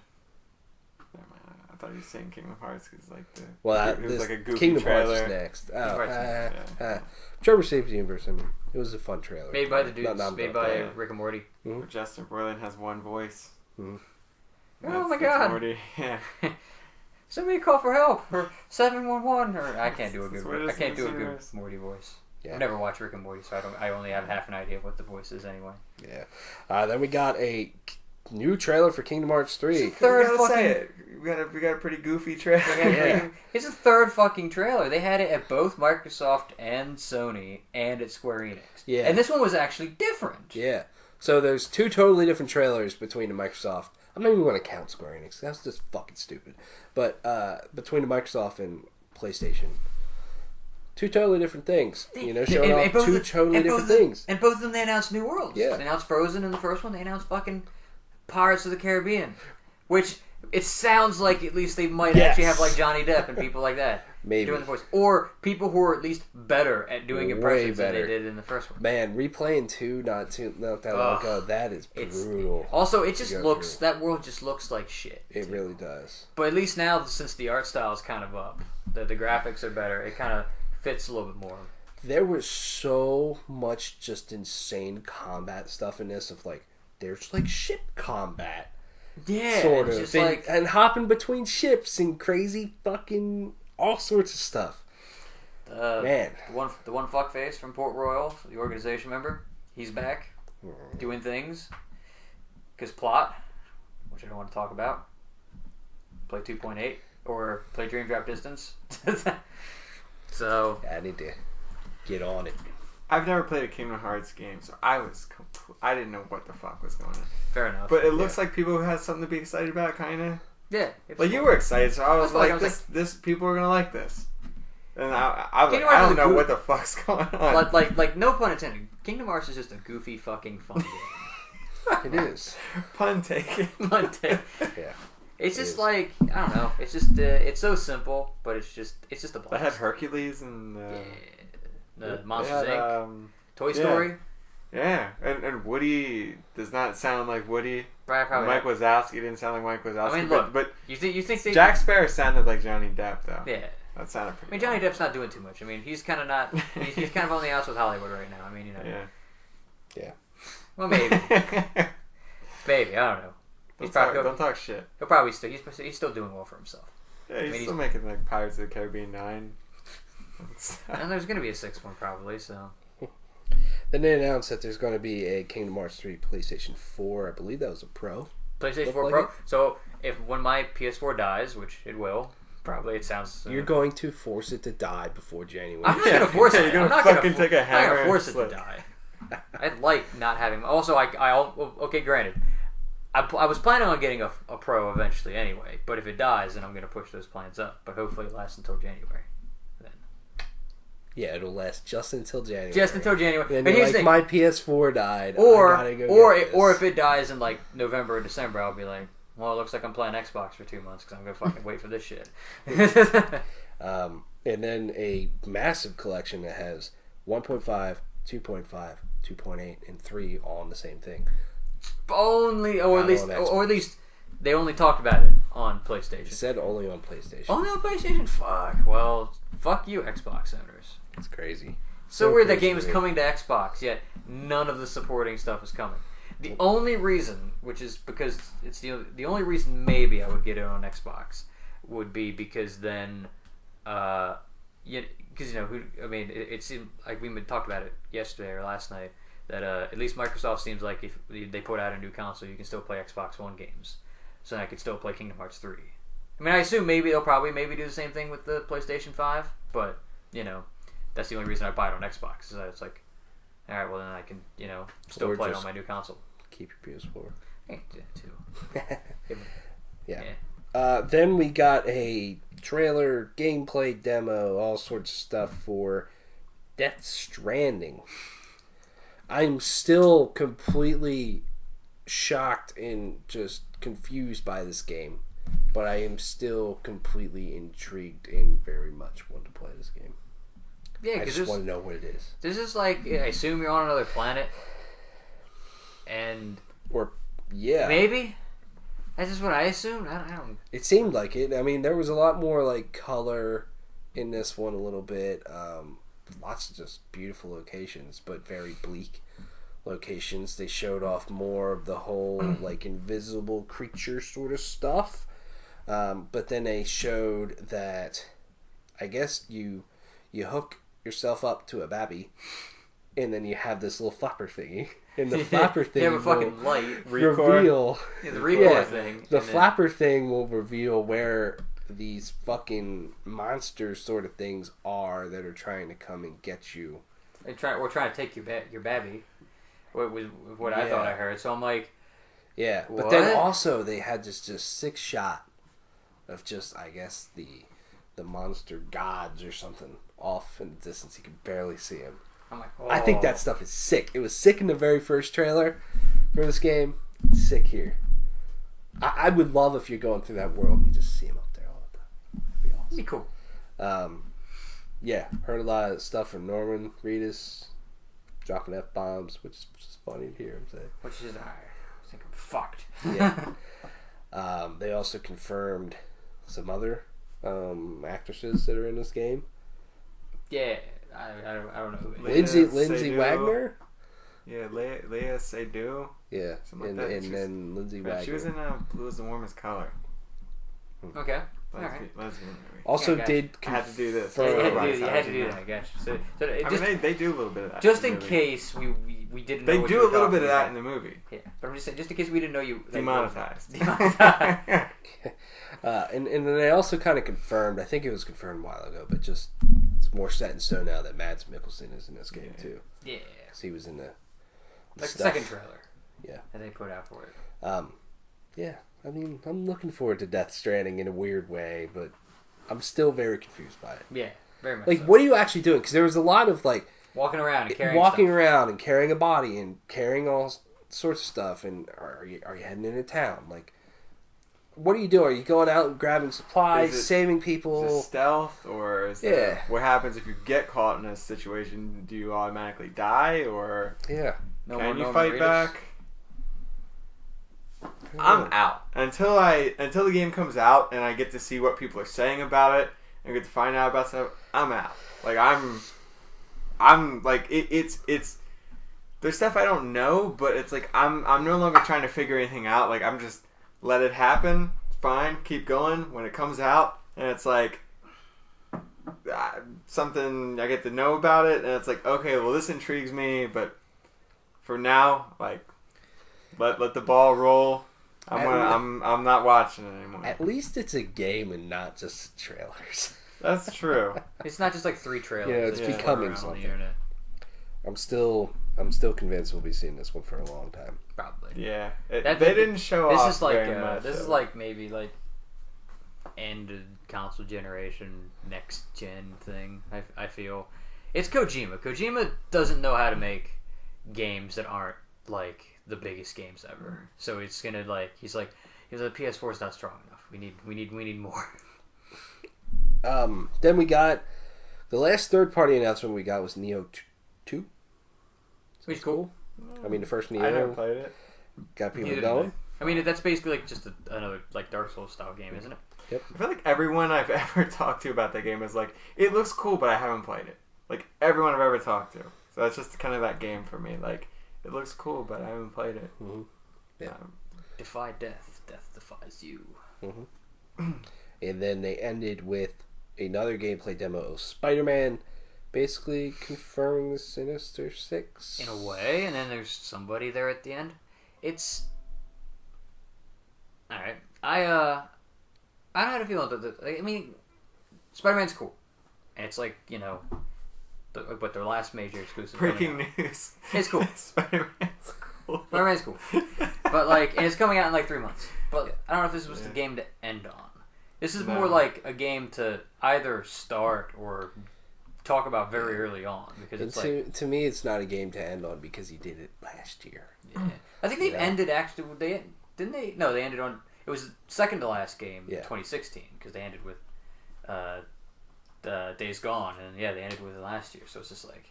C: Never mind. I thought you were saying Kingdom Hearts because like
A: it
C: was like a goofy
A: Kingdom
C: trailer.
A: Hearts is next.
C: Yeah.
A: Trover Saves the Universe. I mean, it was a fun trailer.
B: Made by the dudes. Made by Rick and Morty.
A: Mm-hmm.
C: Justin Roiland has one voice.
A: Mm-hmm.
B: Oh my god!
C: Morty. Yeah.
B: Somebody call for help or 711 or I can't do a good Morty voice.
A: Yeah.
B: I've never watched Rick and Morty, so I only have half an idea of what the voice is anyway.
A: Yeah. Then we got a new trailer for Kingdom Hearts 3.
C: We got a pretty goofy trailer.
A: Yeah.
B: It's a third fucking trailer. They had it at both Microsoft and Sony and at Square Enix.
A: Yeah.
B: And this one was actually different.
A: Yeah. So there's two totally different trailers between the Microsoft. I'm not even going to count Square Enix. That's just fucking stupid. But between the Microsoft and PlayStation, two totally different things. Showing off two totally different things.
B: And both of them, they announced new worlds.
A: Yeah.
B: They announced Frozen in the first one. They announced fucking Pirates of the Caribbean. Which, it sounds like at least they might actually have like Johnny Depp and people like that.
A: Maybe.
B: Doing the voice. Or people who are at least better at doing impressions than they did in the first one.
A: Man, replaying 2 not that long ago, that is brutal.
B: Also, it just looks, that world just looks like shit.
A: It really does.
B: But at least now, since the art style is kind of up, the graphics are better, it kind of fits a little bit more.
A: There was so much just insane combat stuff in this of like, there's like ship combat.
B: Yeah.
A: Sort of.
B: Just like,
A: and hopping between ships and crazy fucking all sorts of stuff. Man.
B: The one fuckface from Port Royal, the organization member, he's back doing things. Because plot, which I don't want to talk about, play 2.8 or play Dream Drop Distance. So
A: I need to get on it.
C: I've never played a Kingdom Hearts game, so I didn't know what the fuck was going on.
B: Fair enough.
C: But it looks like people who had something to be excited about, kind of.
B: Yeah.
C: Like, you were excited, so I was like, this people are going to like this. And I was like, I don't know what the fuck's going on.
B: Like, no pun intended. Kingdom Hearts is just a goofy fucking fun game.
A: It is.
C: Pun taken.
B: Pun taken.
A: Yeah.
B: It's just like, I don't know. It's just it's so simple, but it's just a blast.
C: They had Hercules and
B: the Monsters Inc. Toy Story.
C: Yeah, and Woody does not sound like Woody. Mike Wazowski didn't sound like Mike Wazowski.
B: I mean, look,
C: but
B: you think
C: Jack Sparrow sounded like Johnny Depp though.
B: Yeah.
C: That sounded pretty.
B: I mean, Johnny Depp's not doing too much. I mean, he's kind of not. He's kind of on the outs with Hollywood right now. I mean, you know.
C: Yeah.
B: Well, maybe. Maybe, I don't know.
C: Don't talk shit.
B: He'll probably still. He's still doing well for himself.
C: Yeah, he's still making like Pirates of the Caribbean 9.
B: And there's gonna be a 6th one probably. So.
A: Then they announced that there's going to be a Kingdom Hearts 3 PlayStation 4. I believe that was a Pro.
B: PlayStation 4 Pro. So when my PS4 dies, which it will, probably it sounds.
A: You're going to force it to die before January.
B: I'm not gonna force it.
C: You're gonna fucking take a hammer.
B: I'm gonna force it to die. I like not having. Also, okay, granted, I was planning on getting a Pro eventually anyway. But if it dies, then I'm gonna push those plans up. But hopefully, it lasts until January.
A: Yeah, it'll last just until January.
B: Just until January.
A: Then
B: but here's the thing.
A: My PS4 died.
B: Or if it dies in like November or December, I'll be like, well, it looks like I'm playing Xbox for 2 months because I'm gonna fucking wait for this shit.
A: And then a massive collection that has 1.5, 2.5, 2.8, and 3 all on the same thing.
B: Or at least they only talked about it on PlayStation.
A: It said only on PlayStation.
B: Only on PlayStation? Fuck. Well, fuck you, Xbox owners.
A: It's crazy.
B: So weird that game is coming to Xbox, yet none of the supporting stuff is coming. The only reason, which is because it's the only reason maybe I would get it on Xbox, would be because then, because it seemed like we talked about it yesterday or last night that at least Microsoft seems like if they put out a new console, you can still play Xbox One games, so I could still play Kingdom Hearts 3. I mean, I assume maybe they'll probably do the same thing with the PlayStation 5, but that's the only reason I buy it on Xbox. So it's like, all right, well then I can still play it on my new console.
A: Keep your PS4.
B: Too.
A: Yeah. Then we got a trailer, gameplay demo, all sorts of stuff for Death Stranding. I'm still completely shocked and just confused by this game, but I am still completely intrigued and very much want to play this game.
B: Yeah,
A: I just want to know what it is.
B: This is like, I assume you're on another planet, and maybe that's just what I assumed. I don't.
A: It seemed like it. I mean, there was a lot more like color in this one, a little bit. Lots of just beautiful locations, but very bleak locations. They showed off more of the whole like invisible creature sort of stuff, but then they showed that I guess you hook yourself up to a babby, and then you have this little flapper thingy. And the flapper thing
B: you have a fucking light
A: reveal
B: the record thing.
A: The flapper thing will reveal where these fucking monster sort of things are that are trying to come and get you.
B: We're trying to take your babby. What I thought I heard. So I'm like,
A: yeah.
B: what?
A: But then also they had just sick shot of just I guess the monster gods or something off in the distance. You can barely see them.
B: I'm like, oh.
A: I think that stuff is sick. It was sick in the very first trailer for this game. It's sick here. I would love if you're going through that world and you just see them up there all the time. That'd be awesome.
B: It'd be cool.
A: Yeah, heard a lot of stuff from Norman Reedus dropping F-bombs, which is just funny to hear him say.
B: Which is, I think I'm fucked.
A: Yeah. They also confirmed some other actresses that are in this game.
B: Yeah. I don't know who
A: it is. Lindsay Wagner?
C: Yeah, Leia Seydoux.
A: Yeah, and then Lindsay Wagner.
C: She was in Blue is the Warmest Color.
B: Okay. Alright.
A: Also
B: I
A: did
B: had
C: to do this.
B: You had to do that, I guess. So
C: they do a little bit of that.
B: Just in case we didn't know
C: they
B: what
C: do
B: you were
C: a little bit of that
B: about.
C: in the movie.
B: Yeah, but I'm just saying, just in case we didn't know you...
C: Demonetized.
A: And then they also kind of confirmed, I think it was confirmed a while ago, but just it's more set in stone now that Mads Mikkelsen is in this game too.
B: Yeah.
A: So he was in the
B: second trailer.
A: Yeah.
B: That they put out for it.
A: Yeah. I mean, I'm looking forward to Death Stranding in a weird way, but I'm still very confused by it.
B: Yeah, very much.
A: Like,
B: so.
A: what are you actually doing? Because there was a lot of like
B: walking around and carrying
A: a body and carrying all sorts of stuff. And are you heading into town? Like, what are you doing? Are you going out and grabbing supplies, saving people?
C: Is it stealth, or is what happens if you get caught in a situation? Do you automatically die, or can you fight back? I'm out until the game comes out and I get to see what people are saying about it and get to find out about stuff. I'm out. Like I'm like it's there's stuff I don't know, but it's like I'm no longer trying to figure anything out. Like I'm just let it happen. It's fine. Keep going. When it comes out and it's like something I get to know about it, and it's like, okay, well this intrigues me, but for now, like let the ball roll. I'm not watching it anymore.
A: At least it's a game and not just trailers.
C: That's true.
B: It's not just like 3 trailers.
A: Yeah, it's becoming something. I'm still convinced we'll be seeing this one for a long time.
B: Probably.
C: Yeah. They didn't show off
B: is like
C: very much.
B: This is like maybe like end of console generation, next gen thing. I feel it's Kojima. Kojima doesn't know how to make games that aren't like the biggest games ever. So it's gonna like he's like the PS4 is not strong enough. We need more.
A: Then we got the last third-party announcement we got was Neo 2.
B: Which is cool.
A: I mean, the first Neo.
C: I never played it.
A: Got people going.
B: I mean, that's basically like just another like Dark Souls style game, isn't it?
A: Yep.
C: I feel like everyone I've ever talked to about that game is like, it looks cool, but I haven't played it. Like everyone I've ever talked to. So that's just kind of that game for me. Like, it looks cool, but I haven't played it.
A: Mm-hmm. Yeah.
B: Defy death. Death defies you.
A: Mm-hmm. And then they ended with another gameplay demo of Spider-Man, basically confirming the Sinister Six.
B: In a way, and then there's somebody there at the end. It's... Alright. I don't know how to feel about that. I mean, Spider-Man's cool. And it's like, you know... But their last major exclusive.
C: Breaking news.
B: It's cool.
C: Spider-Man's cool.
B: Spider-Man's cool. But like, and it's coming out in like 3 months. But I don't know if this was the game to end on. This is more like a game to either start or talk about very early on, because it's
A: to me, it's not a game to end on because he did it last year.
B: Yeah, I think they've ended actually. Didn't they? No, they ended on. It was second to last game, 2016, because they ended with Days Gone, and they ended with it last year. So it's just like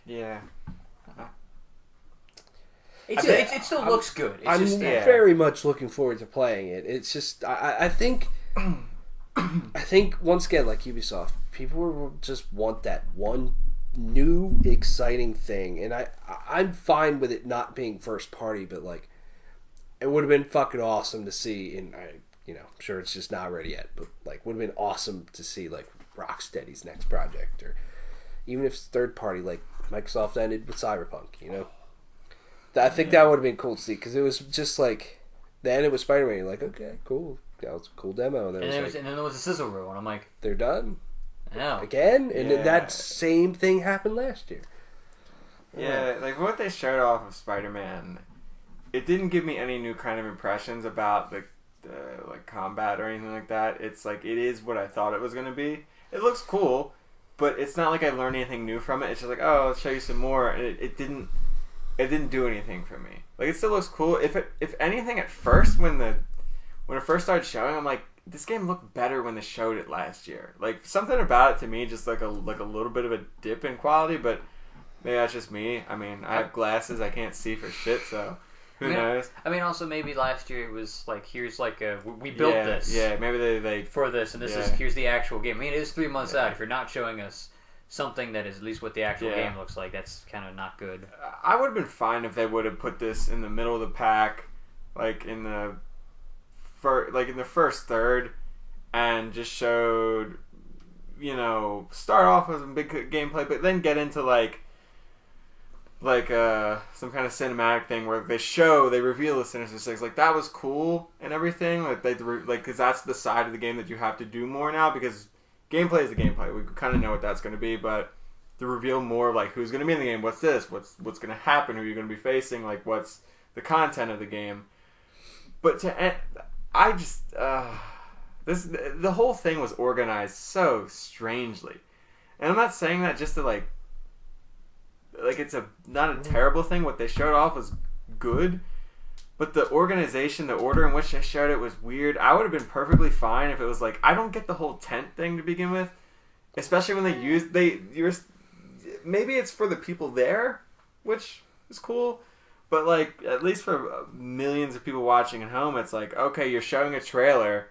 B: it still looks good. It's
A: I'm very much looking forward to playing it. It's just I think. I think once again, like Ubisoft, people will just want that one new exciting thing, and I'm fine with it not being first party, but like it would have been fucking awesome to see. And I'm sure it's just not ready yet, but like would have been awesome to see like Rocksteady's next project, or even if it's third party, like Microsoft ended with Cyberpunk. I think that would have been cool to see, because it was just like they ended with Spider-Man. You're like, okay, cool. That was a cool demo. And then
B: there was a sizzle reel, and I'm like,
A: they're done?
B: Yeah.
A: Again? And then that same thing happened last year.
C: Yeah, like what they showed off of Spider-Man, it didn't give me any new kind of impressions about the like combat or anything like that. It's like, it is what I thought it was going to be. It looks cool, but it's not like I learned anything new from it. It's just like, oh, let's show you some more. And it didn't do anything for me. Like, it still looks cool. If anything, at first, when it first started showing, I'm like, this game looked better when they showed it last year. Like, something about it to me just like a little bit of a dip in quality, but maybe that's just me. I mean, I have glasses, I can't see for shit, so who knows?
B: I mean, also maybe last year it was like, here's like we built this.
C: Yeah, maybe they
B: for this, and this is here's the actual game. I mean, it is 3 months out. If you're not showing us something that is at least what the actual game looks like, that's kind of not good.
C: I would have been fine if they would have put this in the middle of the pack, like in the first third, and just showed, start off with some big gameplay, but then get into like some kind of cinematic thing where they reveal the Sinister Six. Like, that was cool and everything. Like, because that's the side of the game that you have to do more now, because gameplay is the gameplay. We kind of know what that's going to be, but to reveal more of like who's going to be in the game, what's this, what's going to happen, who you're going to be facing, like what's the content of the game. But the whole thing was organized so strangely, and I'm not saying that just to like it's not a terrible thing. What they showed off was good, But the organization, the order in which they showed it was weird. I would have been perfectly fine if it was like, I don't get the whole tent thing to begin with. Especially when maybe it's for the people there, which is cool. But like, at least for millions of people watching at home, it's like, okay, you're showing a trailer.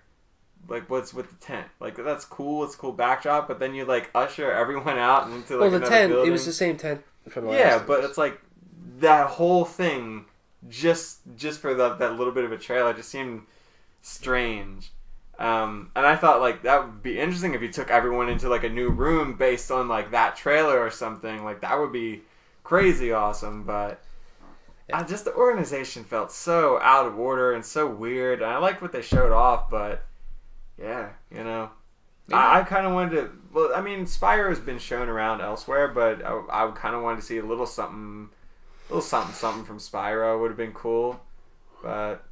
C: Like, what's with the tent? Like, that's cool. It's a cool backdrop. But then you like usher everyone out into like another
A: tent.
C: building.
A: It was the same tent from the last.
C: But it's like that whole thing just for that little bit of a trailer just seemed strange. And I thought like that would be interesting if you took everyone into like a new room based on like that trailer or something. Like that would be crazy awesome. But just the organization felt so out of order and so weird. And I liked what they showed off, but yeah, you know, I kind of wanted to. Well, I mean, Spyro has been shown around elsewhere, but I kind of wanted to see a little something from Spyro would have been cool. But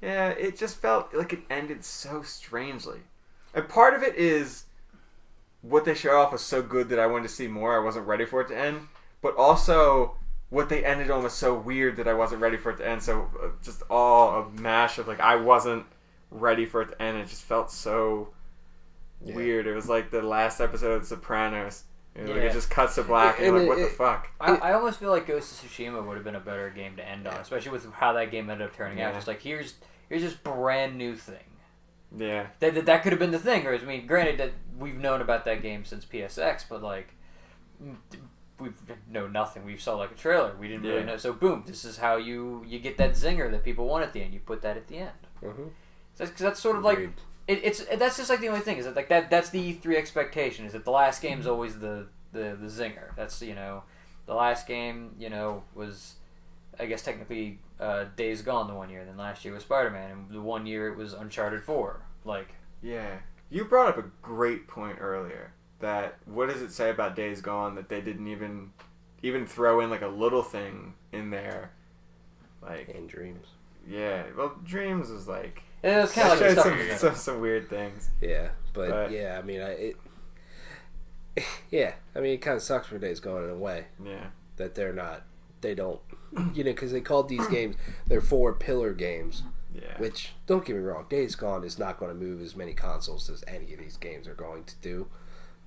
C: yeah, it just felt like it ended so strangely. And part of it is what they showed off was so good that I wanted to see more. I wasn't ready for it to end. But also, what they ended on was so weird that I wasn't ready for it to end. So just all a mash of like, I wasn't ready for it to end. It just felt so weird. It was like the last episode of The Sopranos. Like it just cuts to black and you're like, what the fuck?
B: I almost feel like Ghost of Tsushima would have been a better game to end on, especially with how that game ended up turning out. Just like, here's this brand new thing.
C: Yeah.
B: That could have been the thing. Or, I mean, granted that we've known about that game since PSX, but like, we know nothing. We saw like a trailer. We didn't really know. So boom, this is how you get that zinger that people want at the end. You put that at the end. Mm-hmm. So that's sort of like... That's just like the only thing is that like that's the E3 expectation is that the last game is always the zinger. That's the last game was I guess technically Days Gone the 1 year, then last year was Spider-Man, and the 1 year it was Uncharted 4. Like
C: you brought up a great point earlier. That what does it say about Days Gone that they didn't even throw in like a little thing in there, like
A: in Dreams.
C: Yeah, well, Dreams was like.
B: It was kind of like
C: some weird things.
A: Yeah, but yeah, I mean, I mean, it kind of sucks for Days Gone in a way.
C: Yeah,
A: that they don't, because they called these games, they're 4 pillar games. Yeah. Which, don't get me wrong, Days Gone is not going to move as many consoles as any of these games are going to do,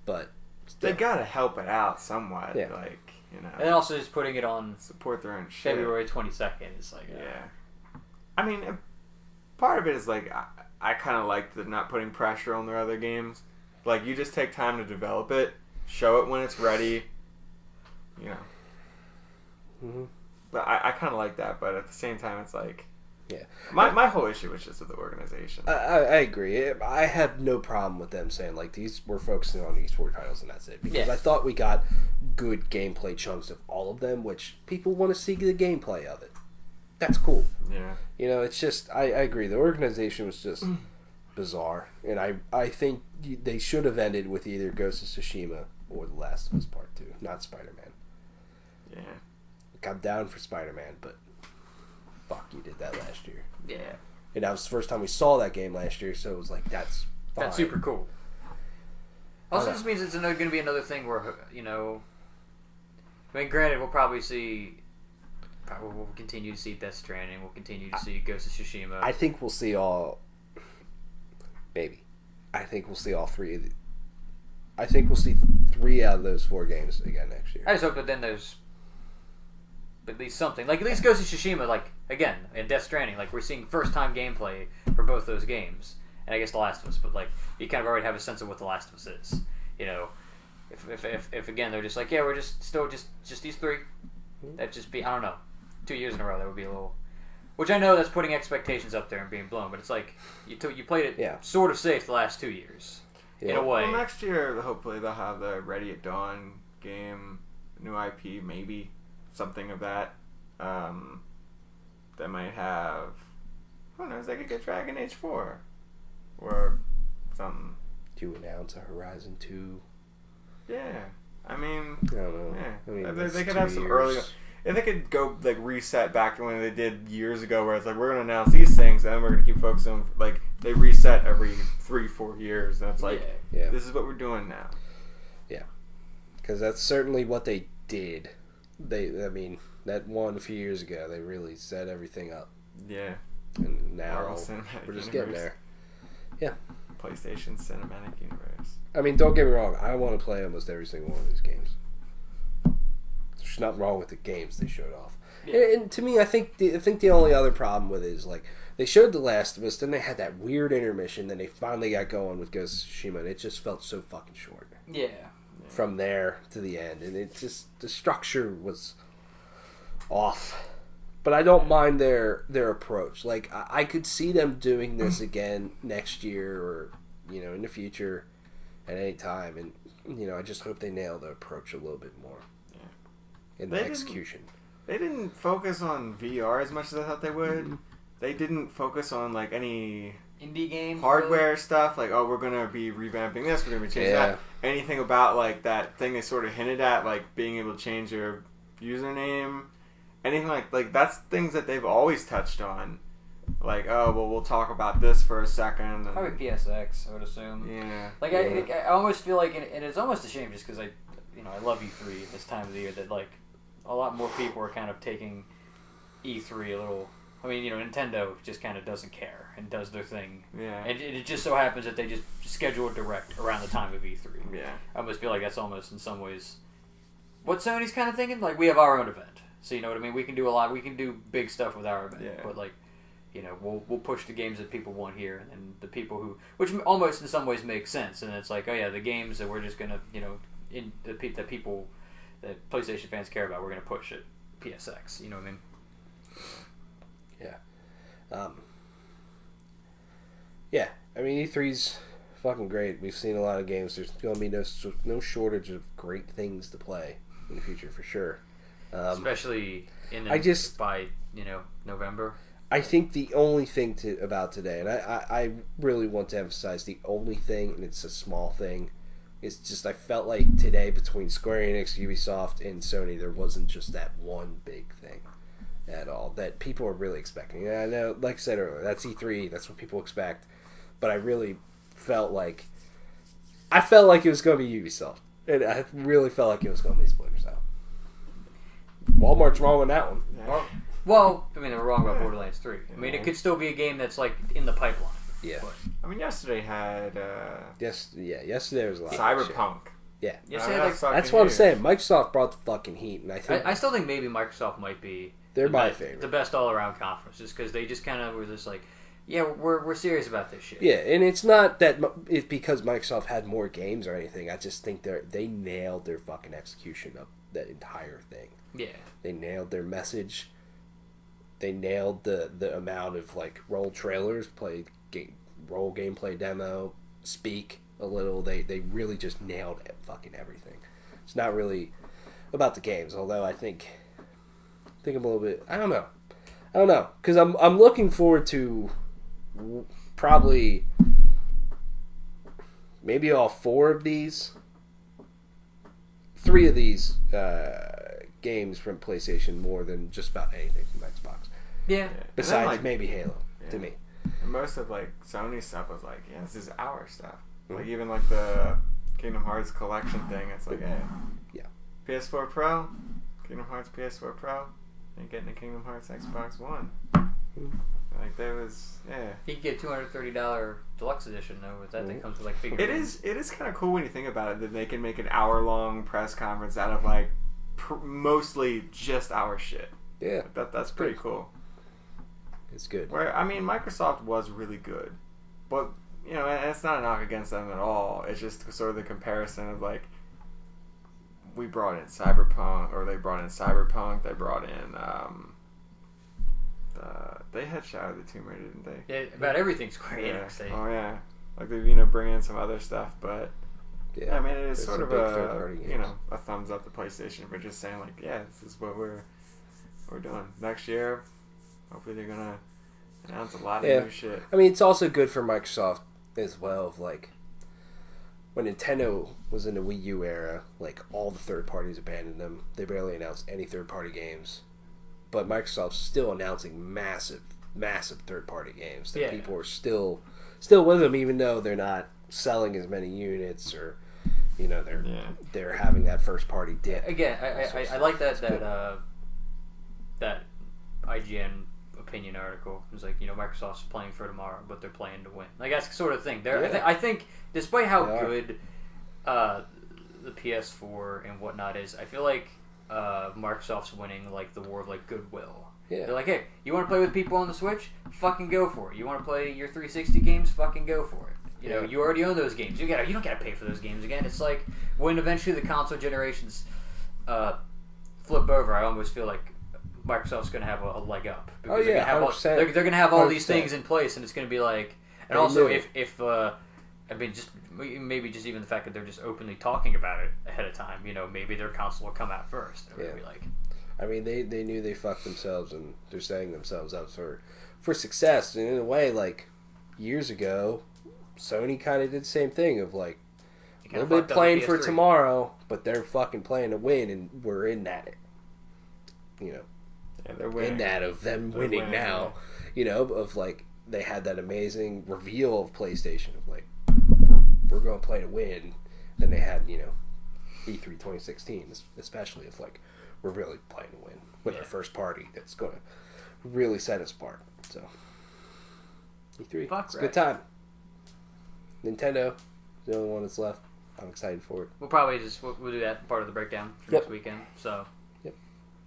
A: but still.
C: They got to help it out somewhat. Yeah. Like,
B: and also just putting it on
C: support their own shit.
B: February 22nd is like
C: I mean. Part of it is like I kind of like the not putting pressure on their other games. Like you just take time to develop it, show it when it's ready. Mm-hmm. But I kind of like that. But at the same time, it's like my whole issue was just with the organization.
A: I agree. I have no problem with them saying like we're focusing on these 4 titles and that's it, because I thought we got good gameplay chunks of all of them, which people want to see the gameplay of it. That's cool.
C: Yeah.
A: It's just, I agree. The organization was just bizarre. And I think they should have ended with either Ghost of Tsushima or The Last of Us Part 2, not Spider-Man.
C: Yeah.
A: I'm down for Spider-Man, but fuck, you did that last year.
B: Yeah.
A: And that was the first time we saw that game last year, so it was like, that's fine.
B: That's super cool. Also, this means it's going to be another thing where, I mean, granted, we'll probably see... We'll continue to see Death Stranding. We'll continue to see Ghost of Tsushima.
A: I think we'll see all... Maybe. I think we'll see all 3 of the... I think we'll see 3 out of those 4 games again next year.
B: I just hope that then there's at least something. Like, at least Ghost of Tsushima, like, again, and Death Stranding, like, we're seeing first-time gameplay for both those games. And I guess The Last of Us, but, like, you kind of already have a sense of what The Last of Us is. If again, they're just like, we're just these 3. That'd just be, I don't know. 2 years in a row, that would be a little... Which I know that's putting expectations up there and being blown, but it's like, you played it sort of safe the last 2 years, in a way.
C: Well, next year, hopefully, they'll have the Ready at Dawn game, new IP, maybe, something of that. They might have... Who knows, they could get Dragon Age 4. Or something.
A: To announce a Horizon 2.
C: Yeah. I mean...
A: I don't know.
C: Yeah.
A: I mean,
C: they could have some early... If they could go, like, reset back to when they did years ago, where it's like, we're going to announce these things, and then we're going to keep focusing on, like, they reset every 3-4 years, and it's like, this is what we're doing now.
A: Yeah. Because that's certainly what they did I mean, that one a few years ago, they really set everything up.
C: Yeah.
A: And now we're just getting there. Yeah.
C: PlayStation Cinematic Universe.
A: I mean, don't get me wrong. I want to play almost every single one of these games. There's nothing wrong with the games they showed off. Yeah. And to me, I think the only other problem with it is, like, they showed The Last of Us, then they had that weird intermission, then they finally got going with Ghost of Tsushima, and it just felt so fucking short.
B: Yeah.
A: From there to the end, and it just, the structure was off. But I don't mind their approach. Like, I could see them doing this again next year or, in the future at any time. And, I just hope they nail the approach a little bit more. Yeah. In the execution.
C: They didn't focus on VR as much as I thought they would. Mm-hmm. They didn't focus on, like, any
B: indie game
C: hardware stuff. Like, oh, we're going to be revamping this, we're going to be changing that. Anything about, like, that thing they sort of hinted at, like, being able to change your username. Anything like that's things that they've always touched on. Like, oh, well, we'll talk about this for a second. And,
B: probably PSX, I would assume.
C: Yeah.
B: Like, yeah. I almost feel like, and it's almost a shame just because I love E3 this time of the year, that, like, a lot more people are kind of taking E3 a little... I mean, Nintendo just kind of doesn't care and does their thing.
C: Yeah.
B: And it just so happens that they just schedule a direct around the time of E3.
C: Yeah.
B: I almost feel like that's almost, in some ways, what Sony's kind of thinking. Like, we have our own event. So, you know what I mean? We can do a lot. We can do big stuff with our event.
C: Yeah.
B: But, like, we'll push the games that people want here. And the people who... Which almost, in some ways, makes sense. And it's like, oh, yeah, the games that we're just going to, that people... that PlayStation fans care about, we're going to push at PSX. You know what I mean?
A: Yeah. Yeah. I mean, E3's fucking great. We've seen a lot of games. There's going to be no shortage of great things to play in the future, for sure.
B: Especially by November.
A: I think the only thing about today, and I really want to emphasize the only thing, and it's a small thing, is just I felt like today between Square Enix, Ubisoft, and Sony, there wasn't just that one big thing at all that people are really expecting. And I know, like I said earlier, that's E3, that's what people expect, but I really felt like it was going to be Ubisoft, and I really felt like it was going to be Splinter Cell. Walmart's wrong on that one.
B: Yeah. Well, I mean, they were wrong about Borderlands 3. I mean, it could still be a game that's, like, in the pipeline.
A: Yeah.
B: But,
C: I mean, yesterday had...
A: yesterday was a lot
C: Cyberpunk.
A: Yeah.
B: That's
A: what I'm saying. Microsoft brought the fucking heat, and
B: I still think maybe Microsoft might be...
A: They're my favorite.
B: The best all-around conference, just because they just kind of were just like, yeah, we're serious about this shit.
A: Yeah, and it's not that it's because Microsoft had more games or anything. I just think they nailed their fucking execution of that entire thing.
B: Yeah.
A: They nailed their message. They nailed the amount of, like, role trailers, role gameplay demo, speak a little. They really just nailed fucking everything. It's not really about the games, although I think I'm a little bit... I don't know. Because I'm looking forward to probably maybe all 4 of these. 3 of these games from PlayStation more than just about anything from Xbox.
B: Yeah.
A: Besides then, like, maybe Halo, to me.
C: And most of, like, Sony stuff was like, yeah, this is our stuff. Mm-hmm. Like, even, like, the Kingdom Hearts collection thing, it's like,
A: yeah.
C: PS4 Pro, Kingdom Hearts PS4 Pro, and getting a Kingdom Hearts Xbox One. Mm-hmm. Like, there was,
B: You could get $230 deluxe edition, though, with that thing comes with, like, big...
C: It is kind of cool when you think about it, that they can make an hour-long press conference out of, like, mostly just our shit.
A: Yeah.
C: That's pretty cool.
A: It's good.
C: Where, I mean, Microsoft was really good. But, and it's not a knock against them at all. It's just sort of the comparison of, like, we brought in Cyberpunk, or they brought in Cyberpunk, they brought in, they had Shadow of the Tomb Raider, didn't they?
B: Yeah, about everything Square Enix.
C: Yeah. Oh, yeah. Like, they, bring in some other stuff, but... Yeah, I mean, it is sort of a thumbs up to PlayStation for just saying, like, yeah, this is what we're doing. Next year, hopefully they're going to announce a lot of new shit.
A: I mean, it's also good for Microsoft as well, of, like, when Nintendo was in the Wii U era, like, all the third parties abandoned them. They barely announced any third-party games. But Microsoft's still announcing massive third-party games that people are still with them, even though they're not selling as many units or You know, they're having that first party dip.
B: Again, I like that IGN opinion article. It was like, Microsoft's playing for tomorrow, but they're playing to win. Like, that's the sort of thing. I think, despite how good the PS4 and whatnot is, I feel like Microsoft's winning like the war of like goodwill. Yeah. They're like, hey, you want to play with people on the Switch? Fucking go for it. You want to play your 360 games? Fucking go for it. You already own those games. You don't gotta pay for those games again. It's like when eventually the console generations flip over, I almost feel like Microsoft's gonna have a leg up. Because they're gonna have all these things in place, and it's gonna be like, and also if just maybe just even the fact that they're just openly talking about it ahead of time, maybe their console will come out first. They're gonna be like,
A: I mean, they knew they fucked themselves, and they're setting themselves up for success. And in a way, like years ago, Sony kind of did the same thing of like a little bit playing for tomorrow, but they're fucking playing to win, and we're in that. Yeah, they're winning. In that of them winning now, of like they had that amazing reveal of PlayStation of like we're going to play to win. Then they had E3 2016, especially of like we're really playing to win with our first party that's going to really set us apart. So E3, it's a good time. Nintendo is the only one that's left. I'm excited for it.
B: We'll probably we'll do that part of the breakdown for next weekend. So,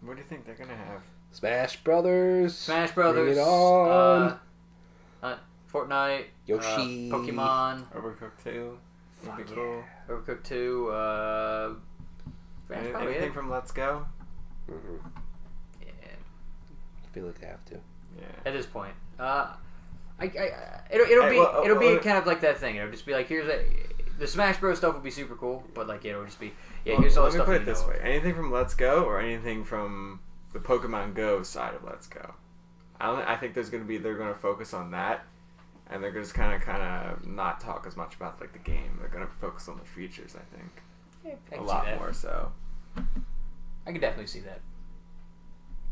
C: what do you think they're gonna have?
A: Smash Brothers.
B: Bring
A: it on.
B: Fortnite.
A: Yoshi.
B: Pokemon.
C: Overcooked 2.
A: Fuck
C: Would be cool.
B: Overcooked 2.
C: Anything from Let's Go?
A: Mm-hmm.
B: Yeah.
A: I feel like they have to.
C: Yeah.
B: At this point, it'll be kind of like that thing. It'll just be like, the Smash Bros stuff will be super cool, but like it'll just be here's all the stuff.
C: Let me put it this way: anything from Let's Go or anything from the Pokemon Go side of Let's Go. I think they're going to focus on that, and they're just kind of not talk as much about like the game. They're going to focus on the features. I think a lot more so.
B: I can definitely see that.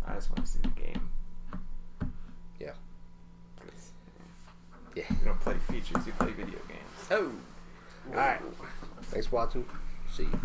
C: I just want to see the game.
A: Yeah.
C: You don't play features, you play video games.
A: Oh. Alright. Thanks for watching. See you.